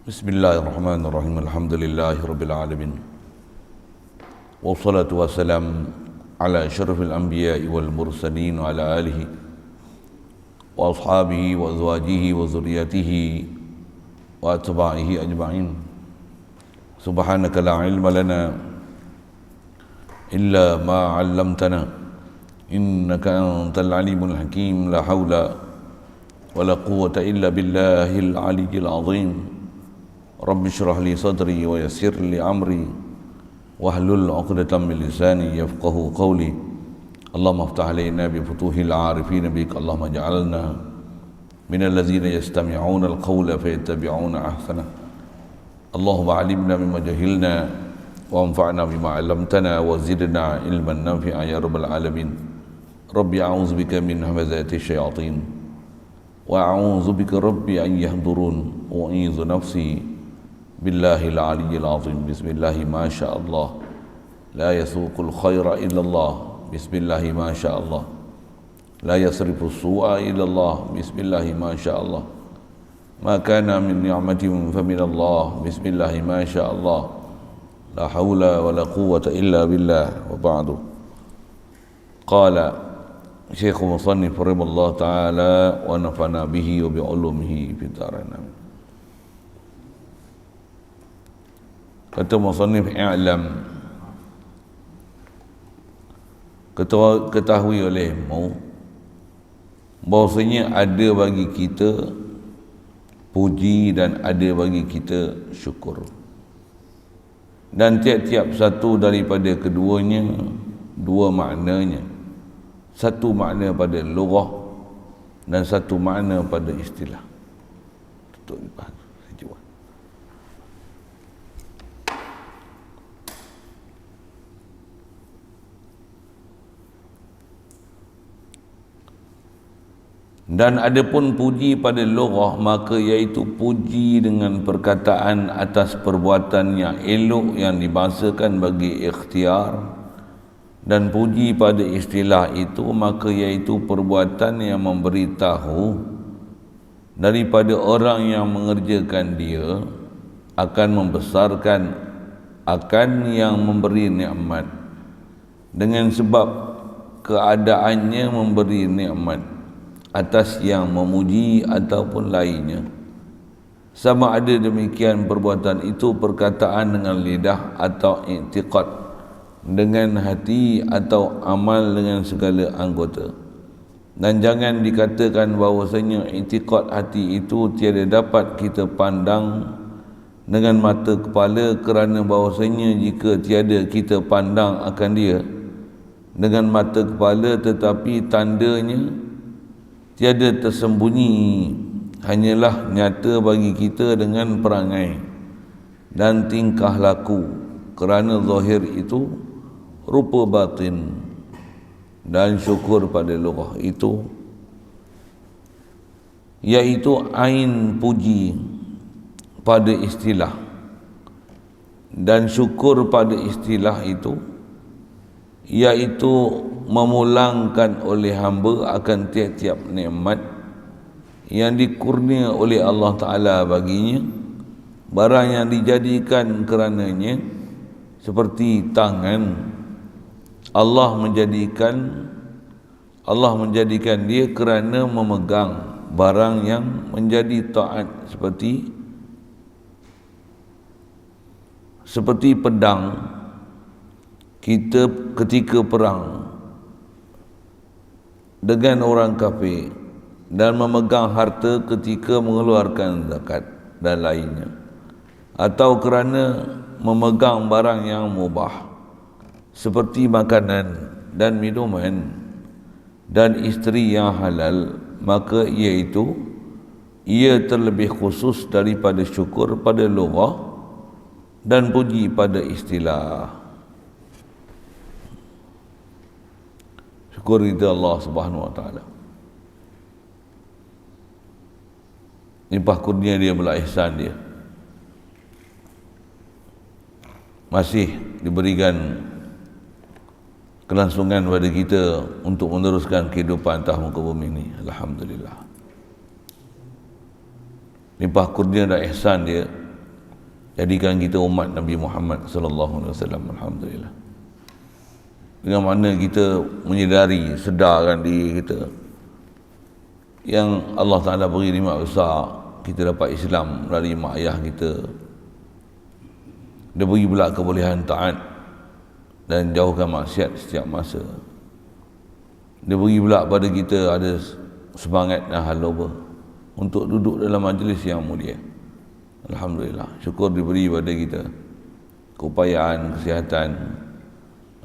Bismillahirrahmanirrahim. Alhamdulillahirabbil alamin. Wassalatu wassalam ala asyrafil anbiya'i wal mursalin wa ala alihi wa ashabihi wa azwajihi wa dzurriyyatihi wa atba'ihi ajma'in. Subhanaka la ilma lana illa ma 'allamtana innaka antal alimul hakim. La haula wa la quwwata illa billahil aliyyil azim. Rabbi syrah li sadri wa yassir li amri wahlul 'uqdatam min lisani yafqahu qawli. Allahumma iftah alaina bi futuhil 'arifin bik. Allahumma ij'alna minal ladzina yastami'una al-qawla fayattabi'una ahsana. Allahumma 'allimna mimma jahilna wa anfa'na bima 'allamtana wa zidna ilman nafi'a ya rabbal alamin. Rabbi a'udzu bika min hamazati syayatin wa a'udzu bika rabbi an yahdurun wa a'udzu nafsi Billahil aliyyil azim. Bismillahi ma sya Allah. La yasuqul khaira illallah. Bismillahi ma sya Allah. La yasrifu su'a illallah. Bismillahi ma sya Allah. Ma kana min ni'matin fa min Allah. Bismillahi ma sya Allah. La hawla wa la quwwata illa billah. Wa ba'du. Qala Syekh Musannif rahimahullah ta'ala wa nafa'na bihi wa bi'ulumihi fid dharain. Amin. Kata musannif, i'lam, ketahui olehmu bahawasanya ada bagi kita puji dan ada bagi kita syukur, dan tiap-tiap satu daripada keduanya dua maknanya. Satu makna pada lughah dan satu makna pada istilah. Tutup ni Pak. Dan adapun puji pada lughah, maka iaitu puji dengan perkataan atas perbuatan yang elok yang dibahasakan bagi ikhtiar, dan puji pada istilah itu maka iaitu perbuatan yang memberitahu daripada orang yang mengerjakan dia akan membesarkan akan yang memberi nikmat dengan sebab keadaannya memberi nikmat atas yang memuji ataupun lainnya. Sama ada demikian perbuatan itu perkataan dengan lidah atau i'tiqad dengan hati atau amal dengan segala anggota. Dan jangan dikatakan bahawasanya i'tiqad hati itu tiada dapat kita pandang dengan mata kepala, kerana bahawasanya jika tiada kita pandang akan dia dengan mata kepala, tetapi tandanya tiada tersembunyi, hanyalah nyata bagi kita dengan perangai dan tingkah laku, kerana zahir itu rupa batin. Dan syukur pada lughah itu iaitu ain puji pada istilah, dan syukur pada istilah itu iaitu memulangkan oleh hamba akan tiap-tiap nikmat yang dikurnia oleh Allah Ta'ala baginya, barang yang dijadikan kerananya, seperti tangan. Allah menjadikan dia kerana memegang barang yang menjadi taat, seperti pedang kita ketika perang dengan orang kafir, dan memegang harta ketika mengeluarkan zakat dan lainnya, atau kerana memegang barang yang mubah seperti makanan dan minuman dan isteri yang halal, maka ia terlebih khusus daripada syukur pada lughah dan puji pada istilah. Syukur kepada Allah Subhanahu Wa Taala. Limpah kurnia dia pula, ihsan dia, masih diberikan kelangsungan pada kita untuk meneruskan kehidupan atas muka bumi ini. Alhamdulillah. Limpah kurnia dan ihsan dia jadikan kita umat Nabi Muhammad sallallahu alaihi wasallam. Alhamdulillah. Dengan mana kita menyedari, sedarkan diri kita yang Allah Ta'ala beri nikmat besar, kita dapat Islam melalui mak ayah kita. Dia beri pula kebolehan taat dan jauhkan maksiat setiap masa. Dia beri pula pada kita ada semangat dan haloba untuk duduk dalam majlis yang mulia. Alhamdulillah, syukur diberi pada kita keupayaan, kesihatan,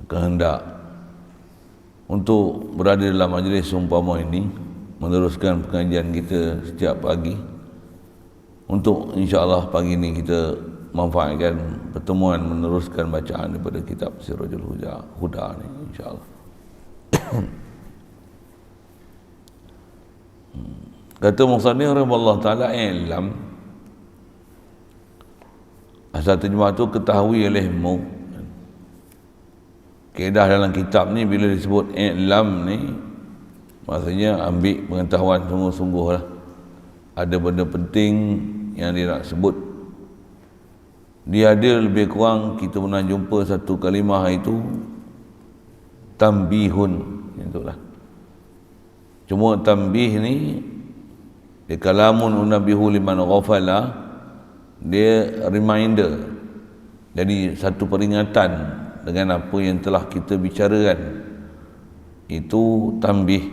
kehendak untuk berada dalam majlis seumpama ini, meneruskan pengajian kita setiap pagi, untuk insya-Allah pagi ini kita manfaatkan pertemuan meneruskan bacaan daripada kitab Sirajul Huda ni, insya-Allah. Kata musannif rahimahullah taala, "Ilam." Asal terjemah tu ketahui olehmu. Kaedah dalam kitab ni bila disebut ilam ni, maksudnya ambil pengetahuan sungguh-sungguh lah. Ada benda penting yang dia nak sebut. Dia ada lebih kurang, kita pernah jumpa satu kalimah itu tambihun, itulah. Cuma tambih ni dia kalamun unabihu liman ghafala, dia reminder, jadi satu peringatan dengan apa yang telah kita bicarakan. Itu tambih.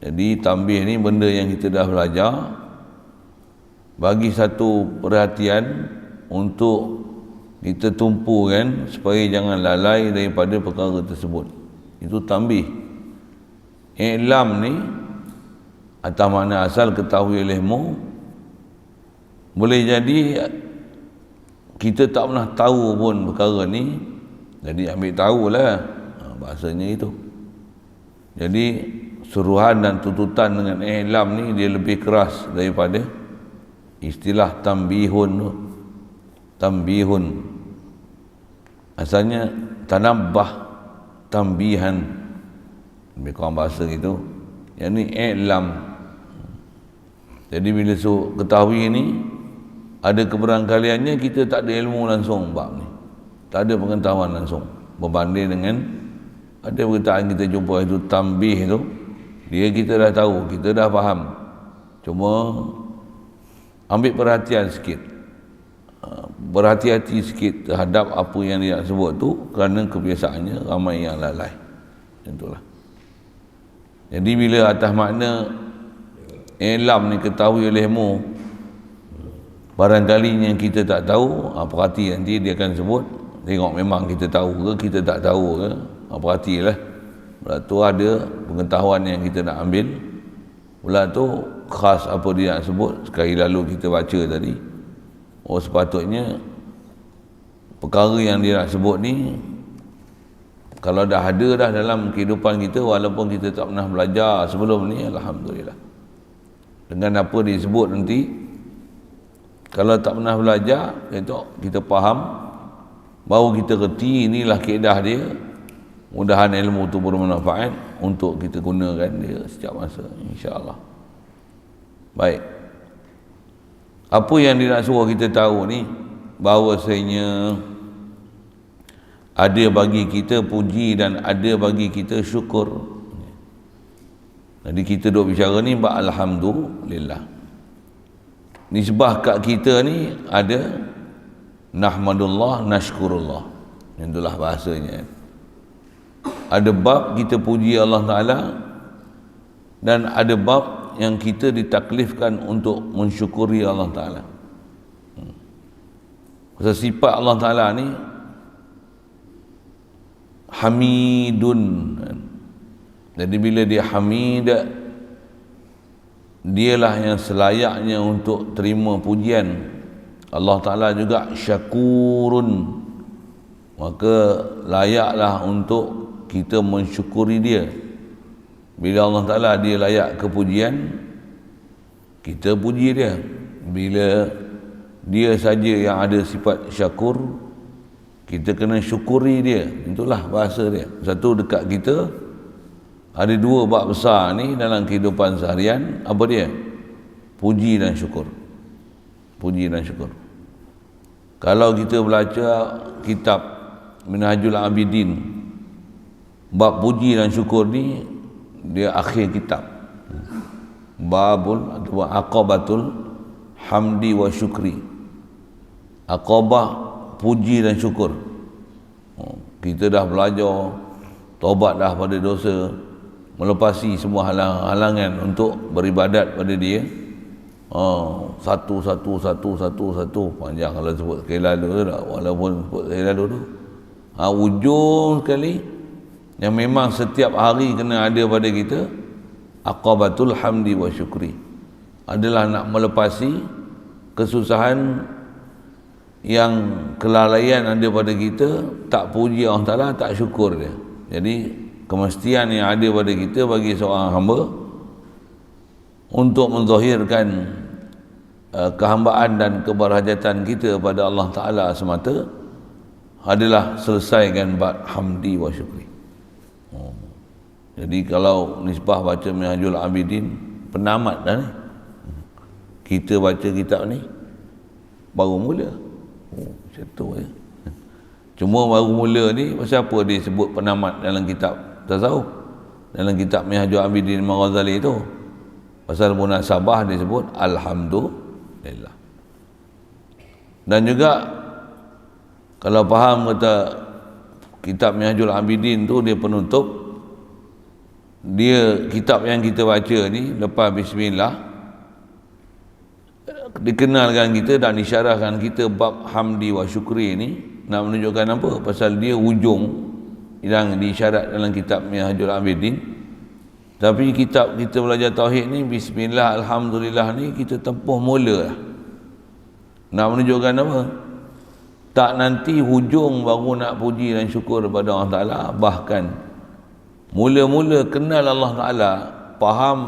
Jadi tambih ni benda yang kita dah belajar, bagi satu perhatian untuk kita tumpukan supaya jangan lalai daripada perkara tersebut. Itu tambih. I'lam ni atas makna asal ketahui olehmu, boleh jadi kita tak pernah tahu pun perkara ni, jadi ambil tahulah, bahasanya itu. Jadi suruhan dan tuntutan dengan i'lam ni dia lebih keras daripada istilah tambihun tu. Tambihun asalnya tanabbah, tambihan, lebih kurang bahasa gitu. Yang ni i'lam. Jadi bila ketahui ni, ada keberangkaliannya kita tak ada ilmu langsung bab ni, tak ada pengetahuan langsung, berbanding dengan ada perkataan kita jumpa itu tambih tu, dia kita dah tahu, kita dah faham, cuma ambil perhatian sikit, berhati-hati sikit terhadap apa yang dia sebut tu, kerana kebiasaannya ramai yang lalai. Itulah. Jadi bila atas makna ilam ni ketahui olehmu, barangkali yang kita tak tahu, perhati nanti dia akan sebut, tengok memang kita tahu ke kita tak tahu ke, perhatilah. Pula tu ada pengetahuan yang kita nak ambil, pula tu khas apa dia nak sebut. Sekali lalu kita baca tadi, sepatutnya perkara yang dia nak sebut ni kalau dah ada dah dalam kehidupan kita, walaupun kita tak pernah belajar sebelum ni, alhamdulillah. Dengan apa dia sebut nanti, kalau tak pernah belajar, kita faham, baru kita reti inilah kaedah dia. Mudahan ilmu tu bermanfaat untuk kita gunakan dia setiap masa, insya-Allah. Baik. Apa yang dia nak suruh kita tahu ni, bahawasanya ada bagi kita puji dan ada bagi kita syukur. Jadi kita duk bicara ni bab alhamdulillah. Nisbah kat kita ni ada nahmadullah, nashkurullah. Itulah bahasanya. Ada bab kita puji Allah Ta'ala, dan ada bab yang kita ditaklifkan untuk mensyukuri Allah Ta'ala. Sifat Allah Ta'ala ni hamidun. Jadi bila dia hamid, dialah yang selayaknya untuk terima pujian. Allah Ta'ala juga syakurun, maka layaklah untuk kita mensyukuri dia. Bila Allah Ta'ala dia layak kepujian, kita puji dia. Bila dia saja yang ada sifat syakur, kita kena syukuri dia. Itulah bahasa dia. Satu, dekat kita ada dua bab besar ni dalam kehidupan seharian. Apa dia? Puji dan syukur. Puji dan syukur. Kalau kita baca kitab Minhajul Abidin bab puji dan syukur ni, dia akhir kitab. Babul atau aqabatul hamdi wa syukri. Aqabah puji dan syukur. Kita dah belajar taubat dah pada dosa, melepasi semua halangan untuk beribadat pada dia. Satu panjang kalau sebut sekali lalu tu tak, walaupun sebut sekali lalu tu ujung sekali yang memang setiap hari kena ada pada kita, aqabatul hamdi wa syukri, adalah nak melepasi kesusahan yang kelalaian ada pada kita, tak puji Allah Ta'ala, tak syukur dia. Jadi kemestian yang ada pada kita bagi seorang hamba untuk menzahirkan kehambaan dan keberhajatan kita pada Allah Ta'ala semata adalah selesaikan bab hamdi wa syukri. Jadi kalau nisbah baca Minhajul Abidin, penamat dah ni. Kita baca kitab ni baru mula. Macam tu ya. Cuma baru mula ni, pasal apa dia sebut penamat dalam kitab tasawuf, dalam kitab Minhajul Abidin Imam Ghazali tu? Pasal munasabah dia sebut alhamdulillah. Dan juga kalau faham kata kitab Minhajul Abidin tu dia penutup, dia kitab yang kita baca ni lepas bismillah dikenalkan kita dan disyarahkan kita bab hamdi wa syukri ni, nak menunjukkan apa? Pasal dia ujung yang disyarat dalam kitab Minhajul Abidin. Tapi kitab kita belajar tauhid ni, bismillah alhamdulillah ni, kita tempuh mula lah. Nak menunjukkan apa? Tak nanti hujung baru nak puji dan syukur kepada Allah Ta'ala. Bahkan mula-mula kenal Allah Ta'ala, faham,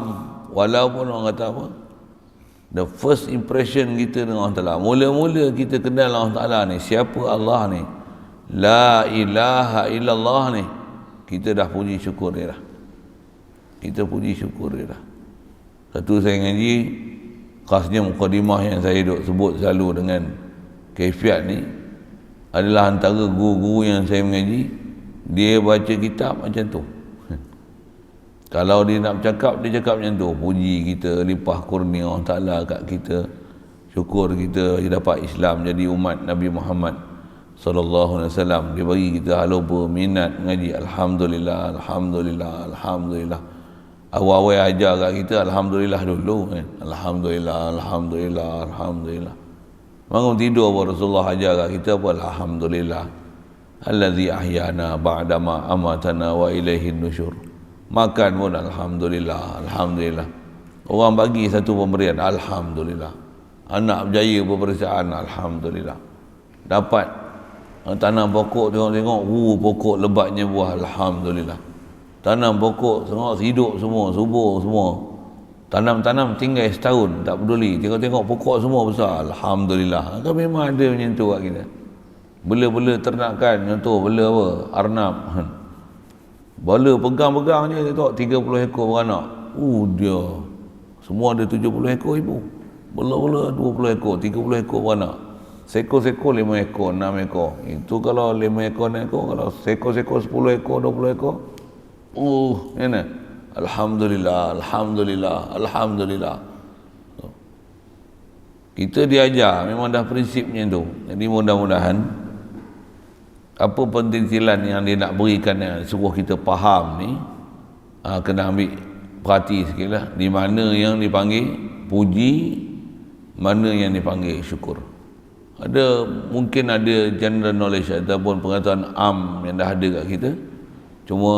walaupun orang kata apa, the first impression kita dengan Allah Ta'ala, mula-mula kita kenal Allah Ta'ala ni, siapa Allah ni, la ilaha illallah ni, kita dah puji syukur dia dah. Kita puji syukur dia dah. Satu saya ngaji, khasnya mukadimah yang saya duk sebut selalu dengan kaifiat ni, adalah antara guru-guru yang saya mengaji, dia baca kitab macam tu. Kalau dia nak bercakap, dia cakap macam tu. Puji kita, limpah kurnia Allah Ta'ala kat kita, syukur kita dia dapat Islam, jadi umat Nabi Muhammad sallallahu alaihi wasallam. Dia bagi kita halupa minat mengaji. Alhamdulillah, alhamdulillah, alhamdulillah. Awal-awal ajar kat kita alhamdulillah dulu kan. Alhamdulillah, alhamdulillah, alhamdulillah. Bangun tidur apa Rasulullah ajar kat kita apa? Alhamdulillah allazi ahyana ba'dama amatana wa ilaihin nusyur. Makan pun alhamdulillah, alhamdulillah. Orang bagi satu pemberian, alhamdulillah. Anak berjaya peperiksaan, alhamdulillah. Dapat tanam pokok, tengok-tengok, pokok lebatnya buah, alhamdulillah. Tanam pokok, tengok hidup semua, subur semua. Tanam-tanam tinggal setahun, tak peduli. Tengok-tengok pokok semua besar, alhamdulillah. Kan memang ada macam tu kat kita. Bela-bela ternakan, contoh bela apa? Arnab. Bala pegang-pegang je, tengok 30 ekor beranak. Dia semua ada 70 ekor ibu. Bela-bela 20 ekor, 30 ekor beranak. Sekor-sekor 5 ekor, 6 ekor. Itu kalau 5 ekor, 6 ekor. Kalau sekor-sekor 10 ekor, 20 ekor. Mana? Alhamdulillah, alhamdulillah, alhamdulillah. Kita diajar, memang dah prinsipnya tu. Jadi mudah-mudahan apa pentintilan yang dia nak berikan, yang suruh kita faham ni, kena ambil perhati sikit lah. Di mana yang dipanggil puji, mana yang dipanggil syukur. Mungkin ada general knowledge ataupun pengetahuan yang dah ada kat kita. Cuma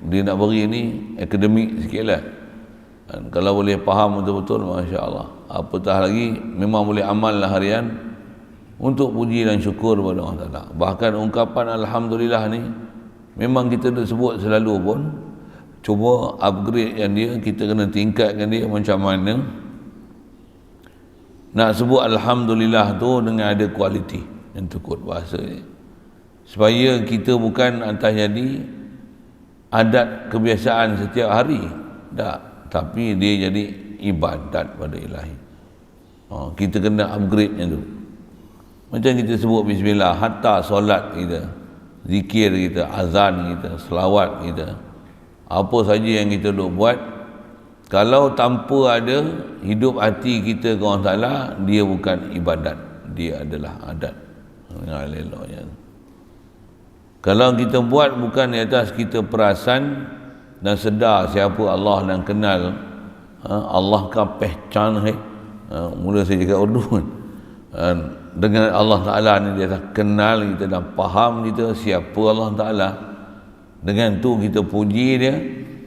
dia nak beri ni akademik sikit lah. Dan kalau boleh faham betul-betul, Masya Allah. Apatah lagi, memang boleh amal lah harian untuk puji dan syukur kepada Allah Ta'ala. Bahkan ungkapan Alhamdulillah ni memang kita dah sebut selalu pun, cuma upgrade yang dia, kita kena tingkatkan dia macam mana. Nak sebut Alhamdulillah tu dengan ada kualiti yang tukut bahasa ni, supaya kita bukan atas jadi adat kebiasaan setiap hari, tak, tapi dia jadi ibadat pada Ilahi. Kita kena upgrade nya tu. Macam kita sebut bismillah, hatta solat kita, zikir kita, azan kita, selawat kita, apa saja yang kita duk buat, kalau tanpa ada hidup hati kita ke Allah Ta'ala, dia bukan ibadat, dia adalah adat. Kalau kita buat bukan di atas kita perasan dan sedar siapa Allah dan kenal, Allah ka pehchan hai, mula saya cakap Urdu kan, dengan Allah Ta'ala ni dia dah kenal kita, dah faham kita siapa Allah Ta'ala. Dengan tu kita puji dia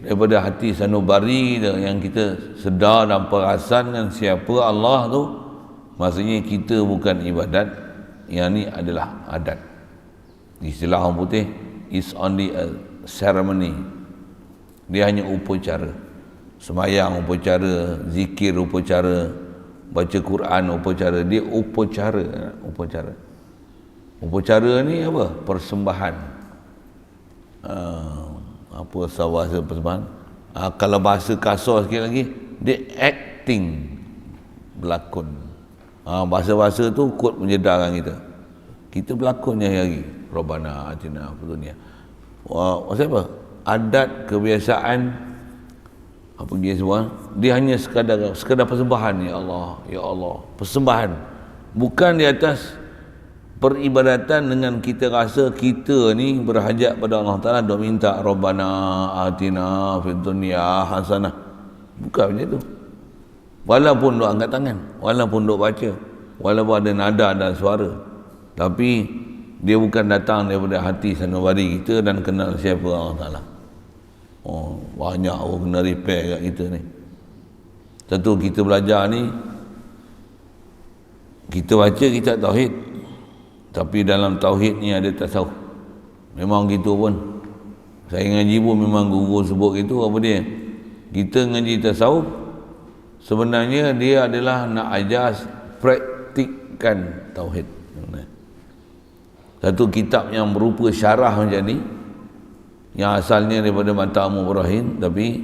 daripada hati sanubari dia, yang kita sedar dan perasan dengan siapa Allah tu. Maksudnya kita bukan ibadat, yang ni adalah adat. Istilah orang putih, is only a ceremony. Dia hanya upacara. Semayang upacara, zikir upacara, baca Quran upacara, dia upacara. Upacara ni apa? Persembahan. Apa bahasa persembahan? Kalau bahasa kasar sikit lagi, dia acting, berlakon. Bahasa-bahasa tu kod menjedarkan kita. Kita berlakonnya hari. Rabbana atina fid dunya. Maksud apa? Adat, kebiasaan, apa dia semua, dia hanya sekadar persembahan. Ya Allah, persembahan, bukan di atas peribadatan dengan kita rasa kita ni berhajat pada Allah Ta'ala, dok minta Rabbana atina fid dunya hasanah. Bukan macam tu. Walaupun dok angkat tangan, walaupun dok baca, walaupun ada nada dan suara, tapi dia bukan datang daripada hati sanubari kita dan kenal siapa Allah Ta'ala. Banyak orang kena repair kat kita ni. Tentu kita belajar ni, kita baca kitab tauhid, tapi dalam tauhid ni ada tasawuf. Memang gitu pun. Saya ngaji pun memang guru sebut gitu. Apa dia? Kita ngaji tasawuf, sebenarnya dia adalah nak ajar praktikkan tauhid. Satu kitab yang berupa syarah macam ni, yang asalnya daripada Mata Amu Ibrahim, tapi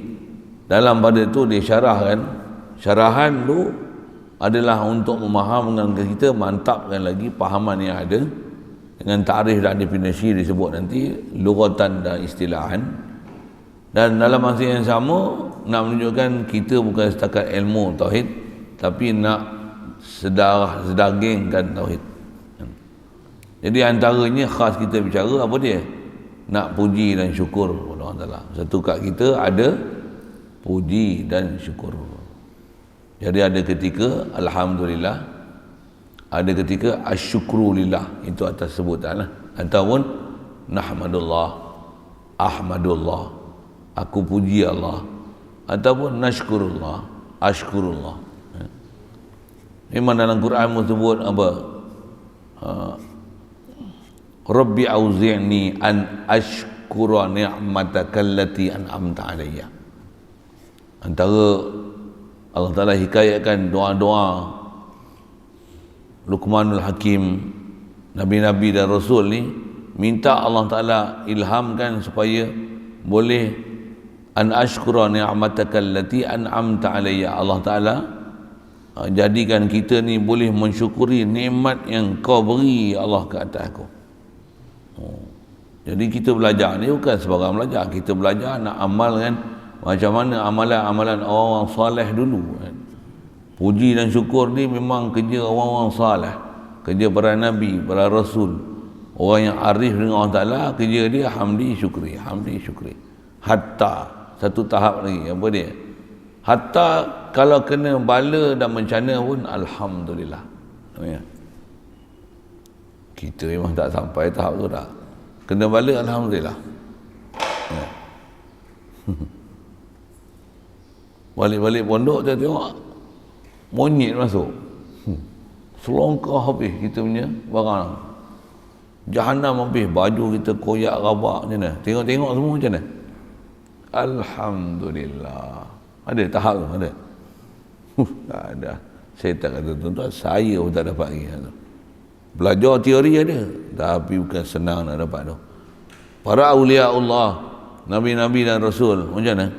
dalam pada tu dia syarahkan. Syarahan tu adalah untuk memahamkan kita, mantapkan lagi pahaman yang ada dengan ta'rif dan definisi disebut nanti, lughatan dan istilahan. Dan dalam masa yang sama nak menunjukkan kita bukan setakat ilmu tauhid, tapi nak sedagingkan tauhid. Jadi antaranya khas kita bicara apa dia? Nak puji dan syukur kepada Allah Ta'ala. Satu kat kita ada puji dan syukur. Jadi ada ketika alhamdulillah, ada ketika asyukrulillah, itu atas sebutan lah. Ataupun nahmadullah, ahmadullah, aku puji Allah, ataupun nashkurullah, ashkurullah. Memang dalam Quran sebut apa? Rabbi auzi'ni an ashkura ni'mataka allati an'amta alayya. Antara Allah Ta'ala hikayatkan doa-doa Luqmanul Hakim, Nabi-Nabi dan Rasul ni, minta Allah Ta'ala ilhamkan supaya boleh an ashkura ni'mataka allati an'amta alayya. Allah Ta'ala jadikan kita ni boleh mensyukuri nikmat yang kau beri Allah ke atas aku. Jadi kita belajar ni bukan sebarang belajar. Kita belajar nak amalkan macam mana amalan-amalan orang saleh dulu. Puji dan syukur ni memang kerja orang-orang saleh, kerja para nabi, para rasul, orang yang arif dengan Allah Ta'ala. Kerja dia hamdi syukri, hamdi syukri. Hatta satu tahap lagi, apa dia? Hatta kalau kena bala dan bencana pun alhamdulillah. Kita memang tak sampai tahap tu dah. Kena bala alhamdulillah. Balik-balik pondok kita tengok monyet masuk. Selongkah habis kita punya barang. Jahanam habis, baju kita koyak rabak macam mana. Tengok-tengok semua macam mana. Alhamdulillah. Ada tahap tu, ada. Tak ada. Saya tak kata tuan-tuan, saya pun tak dapat lagi. Belajar teori ada, tapi bukan senang nak dapat tu. Para awliya Allah, Nabi-Nabi dan Rasul, macam mana?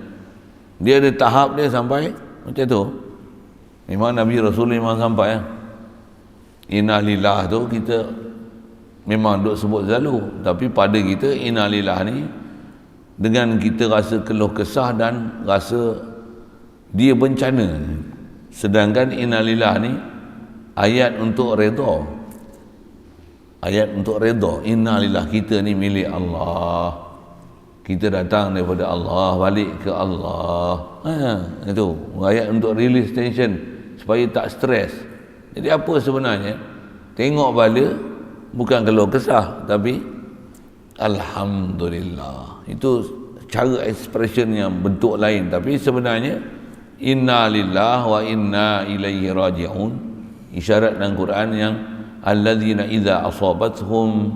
Dia ada tahap dia sampai macam tu. Memang Nabi Rasul memang sampai. innalillah tu kita memang duk sebut selalu, tapi pada kita innalillah ni dengan kita rasa keluh kesah dan rasa dia bencana. Sedangkan innalillah ni ayat untuk redha. Ayat untuk redha. Innalillah, kita ni milik Allah. Kita datang daripada Allah, balik ke Allah. Itu ayat untuk release tension supaya tak stres. Jadi apa sebenarnya? Tengok bala bukan keluh kesah, tapi alhamdulillah. Itu cara expression yang bentuk lain, tapi sebenarnya inna lillah wa inna ilaihi raji'un. Isyarat dalam Quran yang alladzina idza asabathum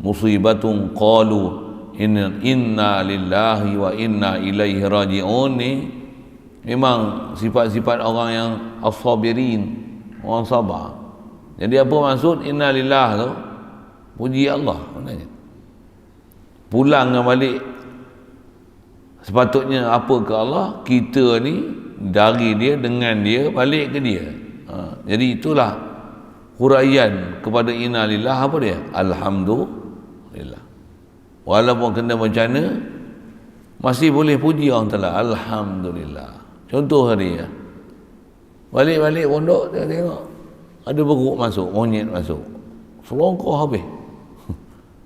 musibatun qalu inna lillahi wa inna ilaihi raji'un ni memang sifat-sifat orang yang as-sabirin, orang sabar. Jadi apa maksud inna lillah tu? Puji Allah maknanya. Pulang dan balik sepatutnya apa ke Allah, kita ni dari dia, dengan dia, balik ke dia. Jadi itulah huraian kepada inna lillah. Apa dia? Alhamdulillah. Walaupun kena bencana, masih boleh puji orang Ta'ala. Alhamdulillah. Contoh hari ya, balik-balik pondok, tengok ada beruk masuk, monyet masuk, selongkor habis.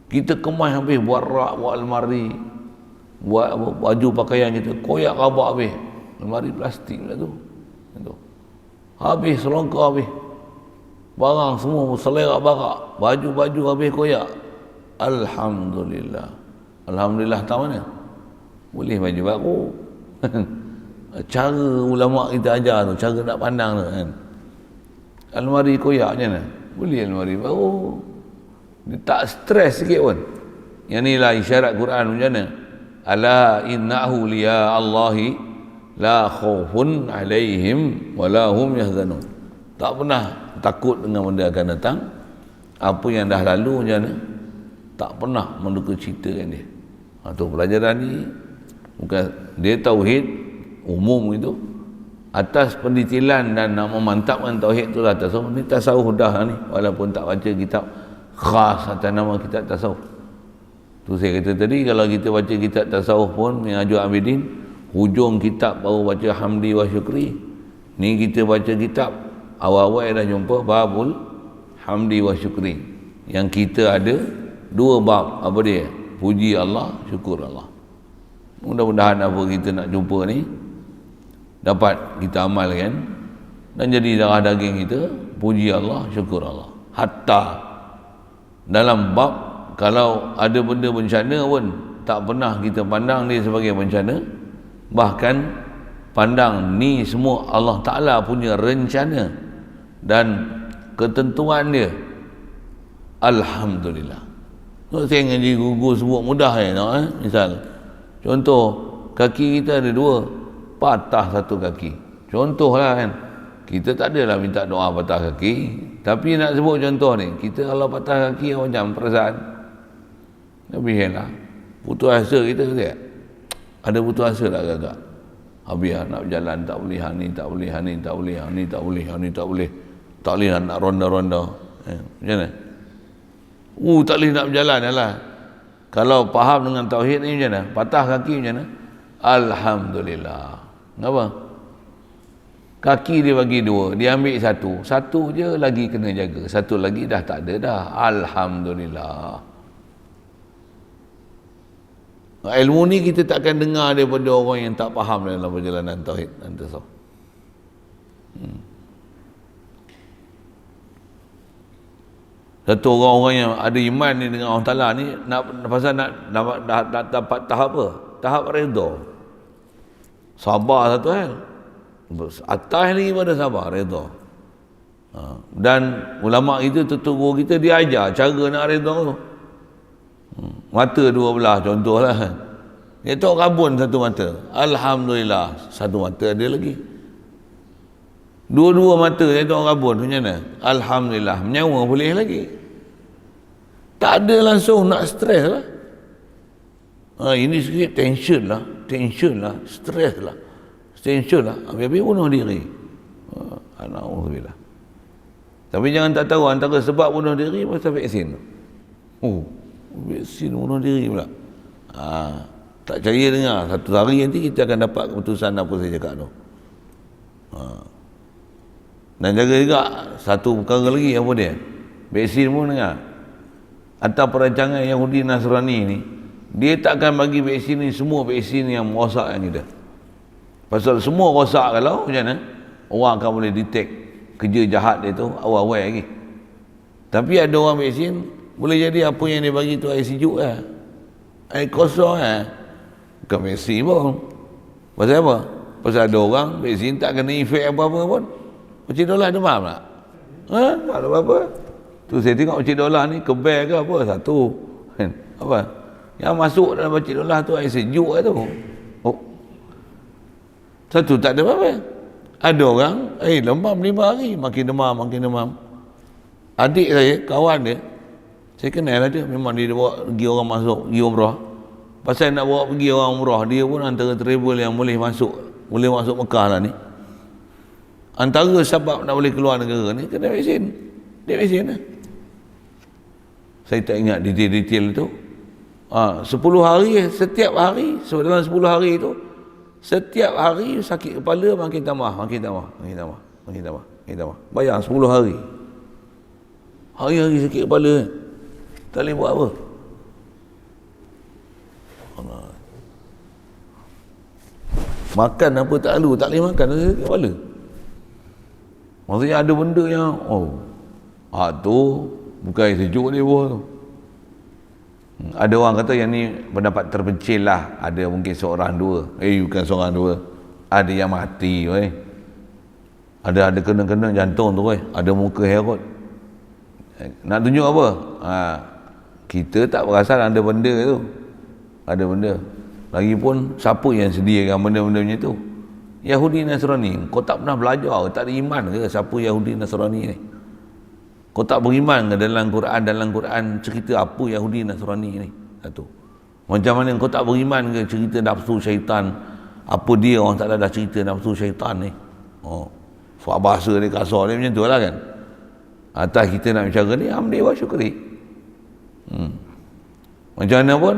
Kita kemas habis, buat rak, buat almari, buat baju pakaian kita, koyak rabak habis. Almari plastik pula tu. Habis, selongkor habis. Barang semua selerak barak, baju-baju habis koyak. Alhamdulillah. Alhamdulillah tahu mana? Boleh baju baru. Cara ulama kita ajar tu, cara nak pandang tu kan. Almari koyak macam mana? Boleh almari baru. Dia tak stres sikit pun. Yang ni lah isyarat Quran macam mana? Ala innahu liya Allahi la khawfun alaihim wa la hum yahzanun. Tak pernah takut dengan benda akan datang. Apa yang dah lalu macam mana? Tak pernah menduga ceritakan dia. Tu pelajaran ni bukan dia tauhid umum itu, atas pendetilan dan nak memantapkan tauhid tu lah tasawuf. Ni tasawuf dah ni, walaupun tak baca kitab khas atas nama kitab tasawuf. Tu saya kata tadi, kalau kita baca kitab tasawuf pun Minhajul Abidin, hujung kitab baru baca hamdi wa syukri. Ni kita baca kitab awal-awal dah jumpa babul hamdi wa syukri. Yang kita ada dua bab. Apa dia? Puji Allah, syukur Allah. Mudah-mudahan apa kita nak jumpa ni dapat kita amalkan dan jadi darah daging kita. Puji Allah, syukur Allah. Hatta dalam bab kalau ada benda bencana pun tak pernah kita pandang dia sebagai bencana, bahkan pandang ni semua Allah Ta'ala punya rencana dan ketentuan dia. Alhamdulillah. Saya ngaji gugur sebut mudah misal contoh, kaki kita ada dua, patah satu kaki. Contohlah kan, kita tak adalah minta doa patah kaki, tapi nak sebut contoh ni, kita kalau patah kaki macam perasaan lebih lah. Putus asa kita tak? Ada putus asa tak agak-agak? Habis nak berjalan tak boleh, ni tak boleh, ni tak boleh, ni tak boleh, ni tak boleh, tak boleh nak ronda-ronda. Macam mana? Tak boleh nak berjalan lah. Kalau faham dengan tauhid ni macam mana? Patah kaki macam mana? Alhamdulillah. Kenapa? Kaki dia bagi dua, dia ambil satu. Satu je lagi kena jaga, satu lagi dah tak ada dah. Alhamdulillah. Ilmu ni kita takkan dengar daripada orang yang tak faham dalam perjalanan tauhid dan tasawuf. Satu orang-orang yang ada iman ni dengan Allah Ta'ala ni nak pasal nak dapat tahap apa? Tahap redha. Sabar satu hal. Atas lagi pada sabar, redha. Dan ulama kita, tutur kita, dia ajar cara nak redha tu. Mata dua belah contohlah. Dia tahu rabun satu mata. Alhamdulillah, satu mata ada lagi. Dua-dua mata dia tahu rabun macam mana? Alhamdulillah, menyawa boleh lagi. Tak ada langsung nak stres lah. Ini sikit tension lah, stres lah. Tension lah, habis-habis bunuh diri. Alhamdulillah. Tapi jangan tak tahu antara sebab bunuh diri pasal vaksin. Oh, vaksin bunuh diri pula. Tak percaya dengar. Satu hari nanti kita akan dapat keputusan apa saya cakap tu. Dan jaga juga satu perkara lagi, apa dia? Vaksin pun dengar. Atau perancangan Yahudi Nasrani ni, dia takkan bagi vaksin ni semua vaksin yang merosakkan kita. Pasal semua rosak kalau macam mana? Orang akan boleh detect kerja jahat dia tu awal-awal lagi. Tapi ada orang vaksin boleh jadi apa yang dia bagi tu air sejuk lah, air kosong lah, bukan vaksin pun. Pasal apa? Pasal ada orang vaksin tak kena efek apa-apa pun. Cik Dolah demam tak? Tak ada apa-apa. Tu saya tengok Cik Dolah ni kebel ke apa satu kan? Apa yang masuk dalam Cik Dolah tu air sejuk lah tu. Satu tak ada apa-apa. Ada orang, demam 5 hari, makin demam. Adik saya, kawan dia, saya kenal lah dia, memang dia bawa pergi orang masuk, pergi umrah. Pasal nak bawa pergi orang umrah, dia pun antara travel yang boleh masuk Mekah lah ni. Antara sebab nak boleh keluar negara ni, kena vaksin. Dia vaksin lah. Saya tak ingat detail-detail tu. 10 hari, setiap hari, dalam 10 hari tu, setiap hari sakit kepala makin tambah. Bayang 10 hari. Hari-hari sakit kepala. Tak boleh buat apa. Makan apa tak lalu, tak boleh makan, sakit kepala. Maksudnya ada benda yang tu bukan air sejuk ni buah tu. Ada orang kata yang ni pendapat terpencil lah. Ada mungkin seorang dua. Bukan seorang dua. Ada yang mati. Ada kena jantung tu. Ada muka herot. Nak tunjuk apa? Kita tak perasan ada benda tu. Ada benda. Lagipun siapa yang sediakan benda-benda macam tu? Yahudi Nasrani. Kau tak pernah belajar, tak ada iman ke siapa Yahudi Nasrani ni? Kau tak beriman ke dalam Quran cerita apa Yahudi Nasrani ni? Satu. Macam mana kau tak beriman ke cerita nafsu syaitan? Apa dia orang tak ada cerita nafsu syaitan ni? Sebab bahasa dia kasar dia macam tu lah kan. Atas kita nak bicara ni, hamdi wa syukri. Macam mana pun,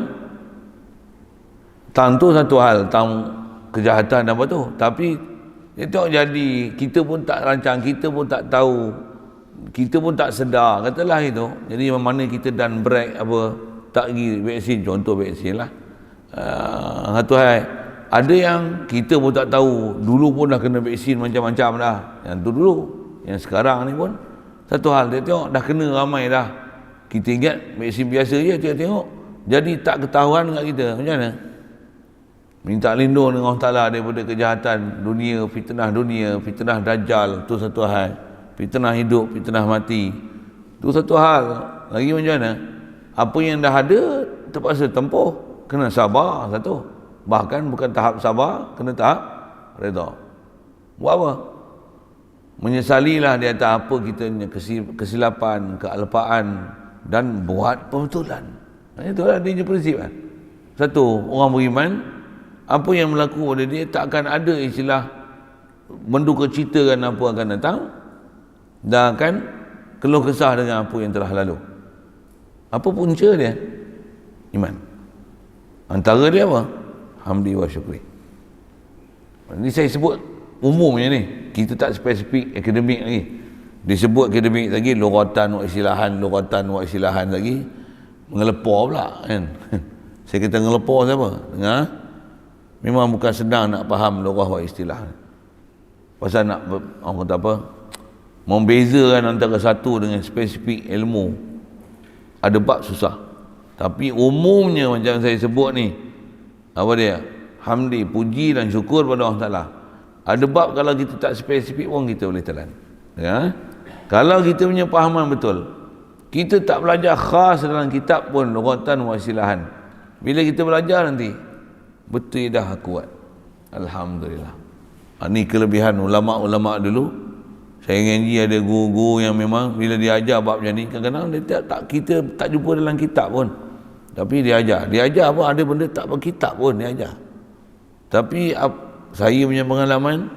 tentu satu hal tentang kejahatan apa tu. Tapi itu jadi kita pun tak rancang, kita pun tak tahu, kita pun tak sedar, katalah itu. Jadi mana kita dan break apa, tak pergi vaksin, contoh vaksin lah. Satu hal, ada yang kita pun tak tahu, dulu pun dah kena vaksin macam-macam dah. Yang tu dulu, yang sekarang ni pun satu hal, dia tengok dah kena ramai dah. Kita ingat vaksin biasa je, tengok jadi tak ketahuan dekat kita. Macam mana? Minta lindung dengan Allah Ta'ala daripada kejahatan dunia, fitnah dajjal, tu satu hal. Fitnah hidup, fitnah mati, tu satu hal. Lagi macam mana? Apa yang dah ada terpaksa tempuh, kena sabar satu. Bahkan bukan tahap sabar, kena tahap redha. Buat apa? Menyesalilah di atas apa kita punya kesilapan, kealpaan, dan buat pembetulan. Itulah dia prinsip kan. Satu, orang beriman, apa yang berlaku pada dia tak akan ada istilah menduka citakan apa akan datang, dan akan keluh kesah dengan apa yang telah lalu. Apa punca dia? Iman. Antara dia apa? Hamdi wa syukri. Ini saya sebut umumnya ni, kita tak spesifik akademik lagi. Disebut akademik lagi, lugatan wa istilahan lagi, mengelepar pula kan. Saya kata ngelepar siapa? Dengar? Memang bukan senang nak faham lughah wa istilah. Pasal nak orang kata apa? Membezakan antara satu dengan spesifik ilmu, ada bab susah. Tapi umumnya macam saya sebut ni, apa dia? Hamdi, puji dan syukur pada Allah Ta'ala. Ada bab kalau kita tak spesifik pun kita boleh telan. Ya? Kalau kita punya pahaman betul, kita tak belajar khas dalam kitab pun lughatan wa istilahan. Bila kita belajar nanti, betul dah kuat. Alhamdulillah. Ini kelebihan ulama-ulama dulu. Saya ngaji ada guru-guru yang memang bila dia ajar bab macam ni, kadang-kadang kita tak jumpa dalam kitab pun. Tapi dia ajar apa, ada benda tak berkitab pun dia ajar. Tapi saya punya pengalaman,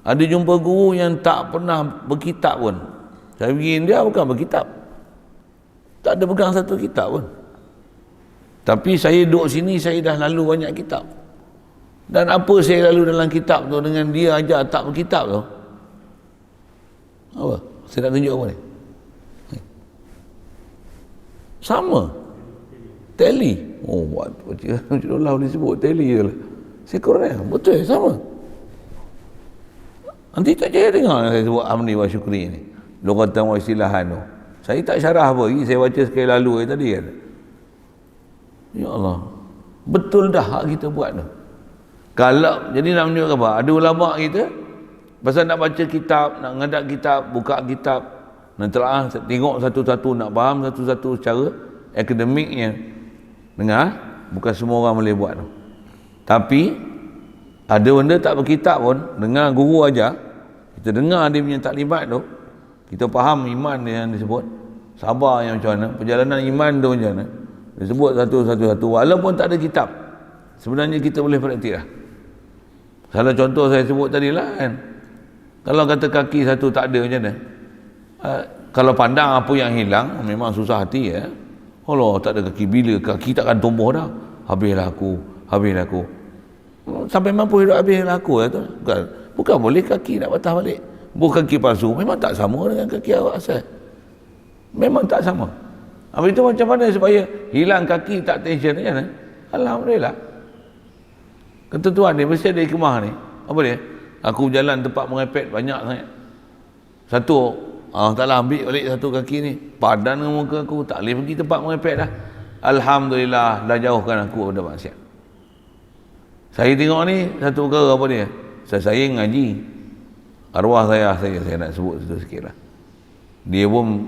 ada jumpa guru yang tak pernah berkitab pun. Saya pergi India bukan berkitab. Tak ada pegang satu kitab pun. Tapi saya duduk sini, saya dah lalu banyak kitab. Dan apa saya lalu dalam kitab tu dengan dia ajar tak berkitab tu? Apa? Saya nak tunjuk apa ni? Sama. Tele. Oh, buat Allah boleh sebut tele je lah. Saya Quran. Betul, sama. Nanti tak saya dengar saya sebut Hamdi wa Syukri ni. Lughatan wa istilahan tu. Saya tak syarah apa lagi. Saya baca sekali lalu tadi kan. Ya Allah. Betul dah hak kita buat tu. Kalau, jadi nak menunjuk apa? Ada ulama kita, pasal nak baca kitab, nak ngadap kitab, buka kitab, nak telah tengok satu-satu, nak faham satu-satu secara akademiknya. Dengar, bukan semua orang boleh buat tu. Tapi, ada benda tak berkitab pun, dengar guru ajar, kita dengar dia punya taklimat tu, kita faham iman dia yang disebut, sabar yang macam mana, perjalanan iman tu macam mana, disebut satu-satu, walaupun tak ada kitab, sebenarnya kita boleh praktik lah. Salah contoh saya sebut tadi lah kan, kalau kata kaki satu tak ada macam mana, kalau pandang apa yang hilang, memang susah hati ya. Allah, tak ada kaki, bila kaki takkan tumbuh dah, habislah aku. Sampai mampu hidup habislah aku tu. Bukan boleh kaki nak patah balik. Bukan kaki palsu, memang tak sama dengan kaki awak asal. Memang tak sama. Habis itu macam mana supaya hilang kaki tak tension kan? Alhamdulillah. Ketentuan ni mesti ada hikmah ni. Apa dia? Aku jalan tempat mengepet banyak sangat. Satu, taklah ambil balik satu kaki ni. Padan dengan muka aku, tak boleh pergi tempat mengepet dah. Alhamdulillah, dah jauhkan aku daripada maksiat. Saya tengok ni, satu perkara apa dia? Saya ngaji. Arwah saya nak sebut itu sikit lah. Dia pun,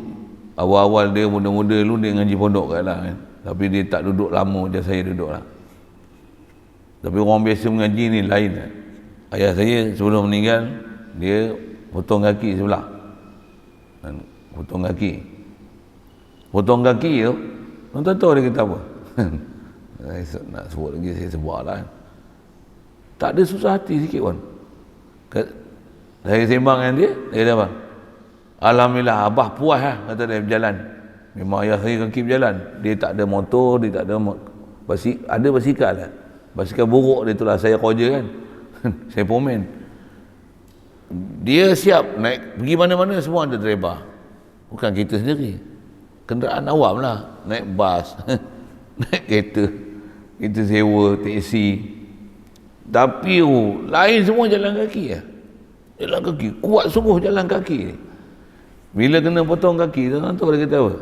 awal-awal dia muda-muda dulu, dia ngaji pondok kat lah kan. Tapi dia tak duduk lama macam saya duduk lah. Tapi orang biasa mengaji ni lain kan. Ayah saya sebelum meninggal, dia potong kaki sebelah. Potong kaki tu, tuan tahu dia kata apa? Saya nak sebut lagi, saya sebut lah. Tak ada susah hati sikit pun. Saya sembang dengan dia kata apa? Alhamdulillah, abah puas lah, kata dia berjalan. Memang ayah saya kaki berjalan. Dia tak ada motor, dia tak ada ada basikal lah. Basikal buruk dia tu lah, saya kerja kan. Saya pomen. Dia siap naik, pergi mana-mana semua ada driver. Bukan kita sendiri. Kenderaan awam lah. Naik bas, naik kereta. Kita sewa, teksi. Tapi lain semua jalan kaki ya. Jalan kaki. Kuat sungguh jalan kaki ni. Bila kena potong kaki, tuan tahu dia kata apa?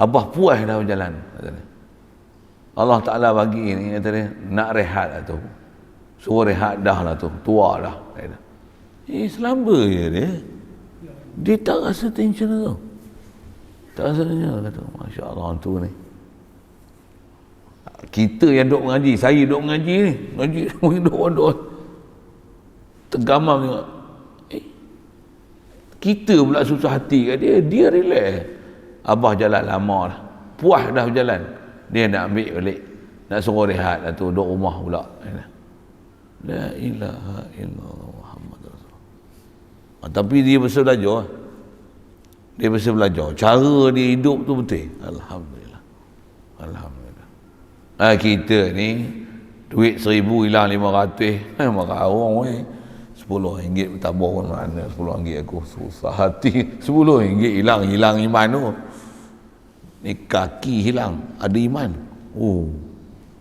Abah puas dah berjalan. Allah Ta'ala bagi ni, kata dia, nak rehat lah tu. Suruh rehat dah lah tu. Tua dah. Selamba je dia. Dia tak rasa tension tu. Tak rasa tension. Kata, Masya Allah tu ni. Kita yang duduk mengaji, saya duduk mengaji ni. Mengaji, duduk. Tergamam tengok. Kita pula susah hati kat dia. Dia relax. Abah jalan lama lah. Puas dah berjalan. Dia nak ambil balik. Nak suruh rehat lah tu. Duduk rumah pula. La ilaha illallah Muhammad Rasulullah. Tapi dia besar belajar. Dia besar belajar. Cara dia hidup tu betul. Alhamdulillah. Kita ni duit 1,000 hilang 500. Marah orang weh. RM10 bertabur pun mana. RM10 aku susah hati. RM10 hilang iman tu. Ni kaki hilang, ada iman.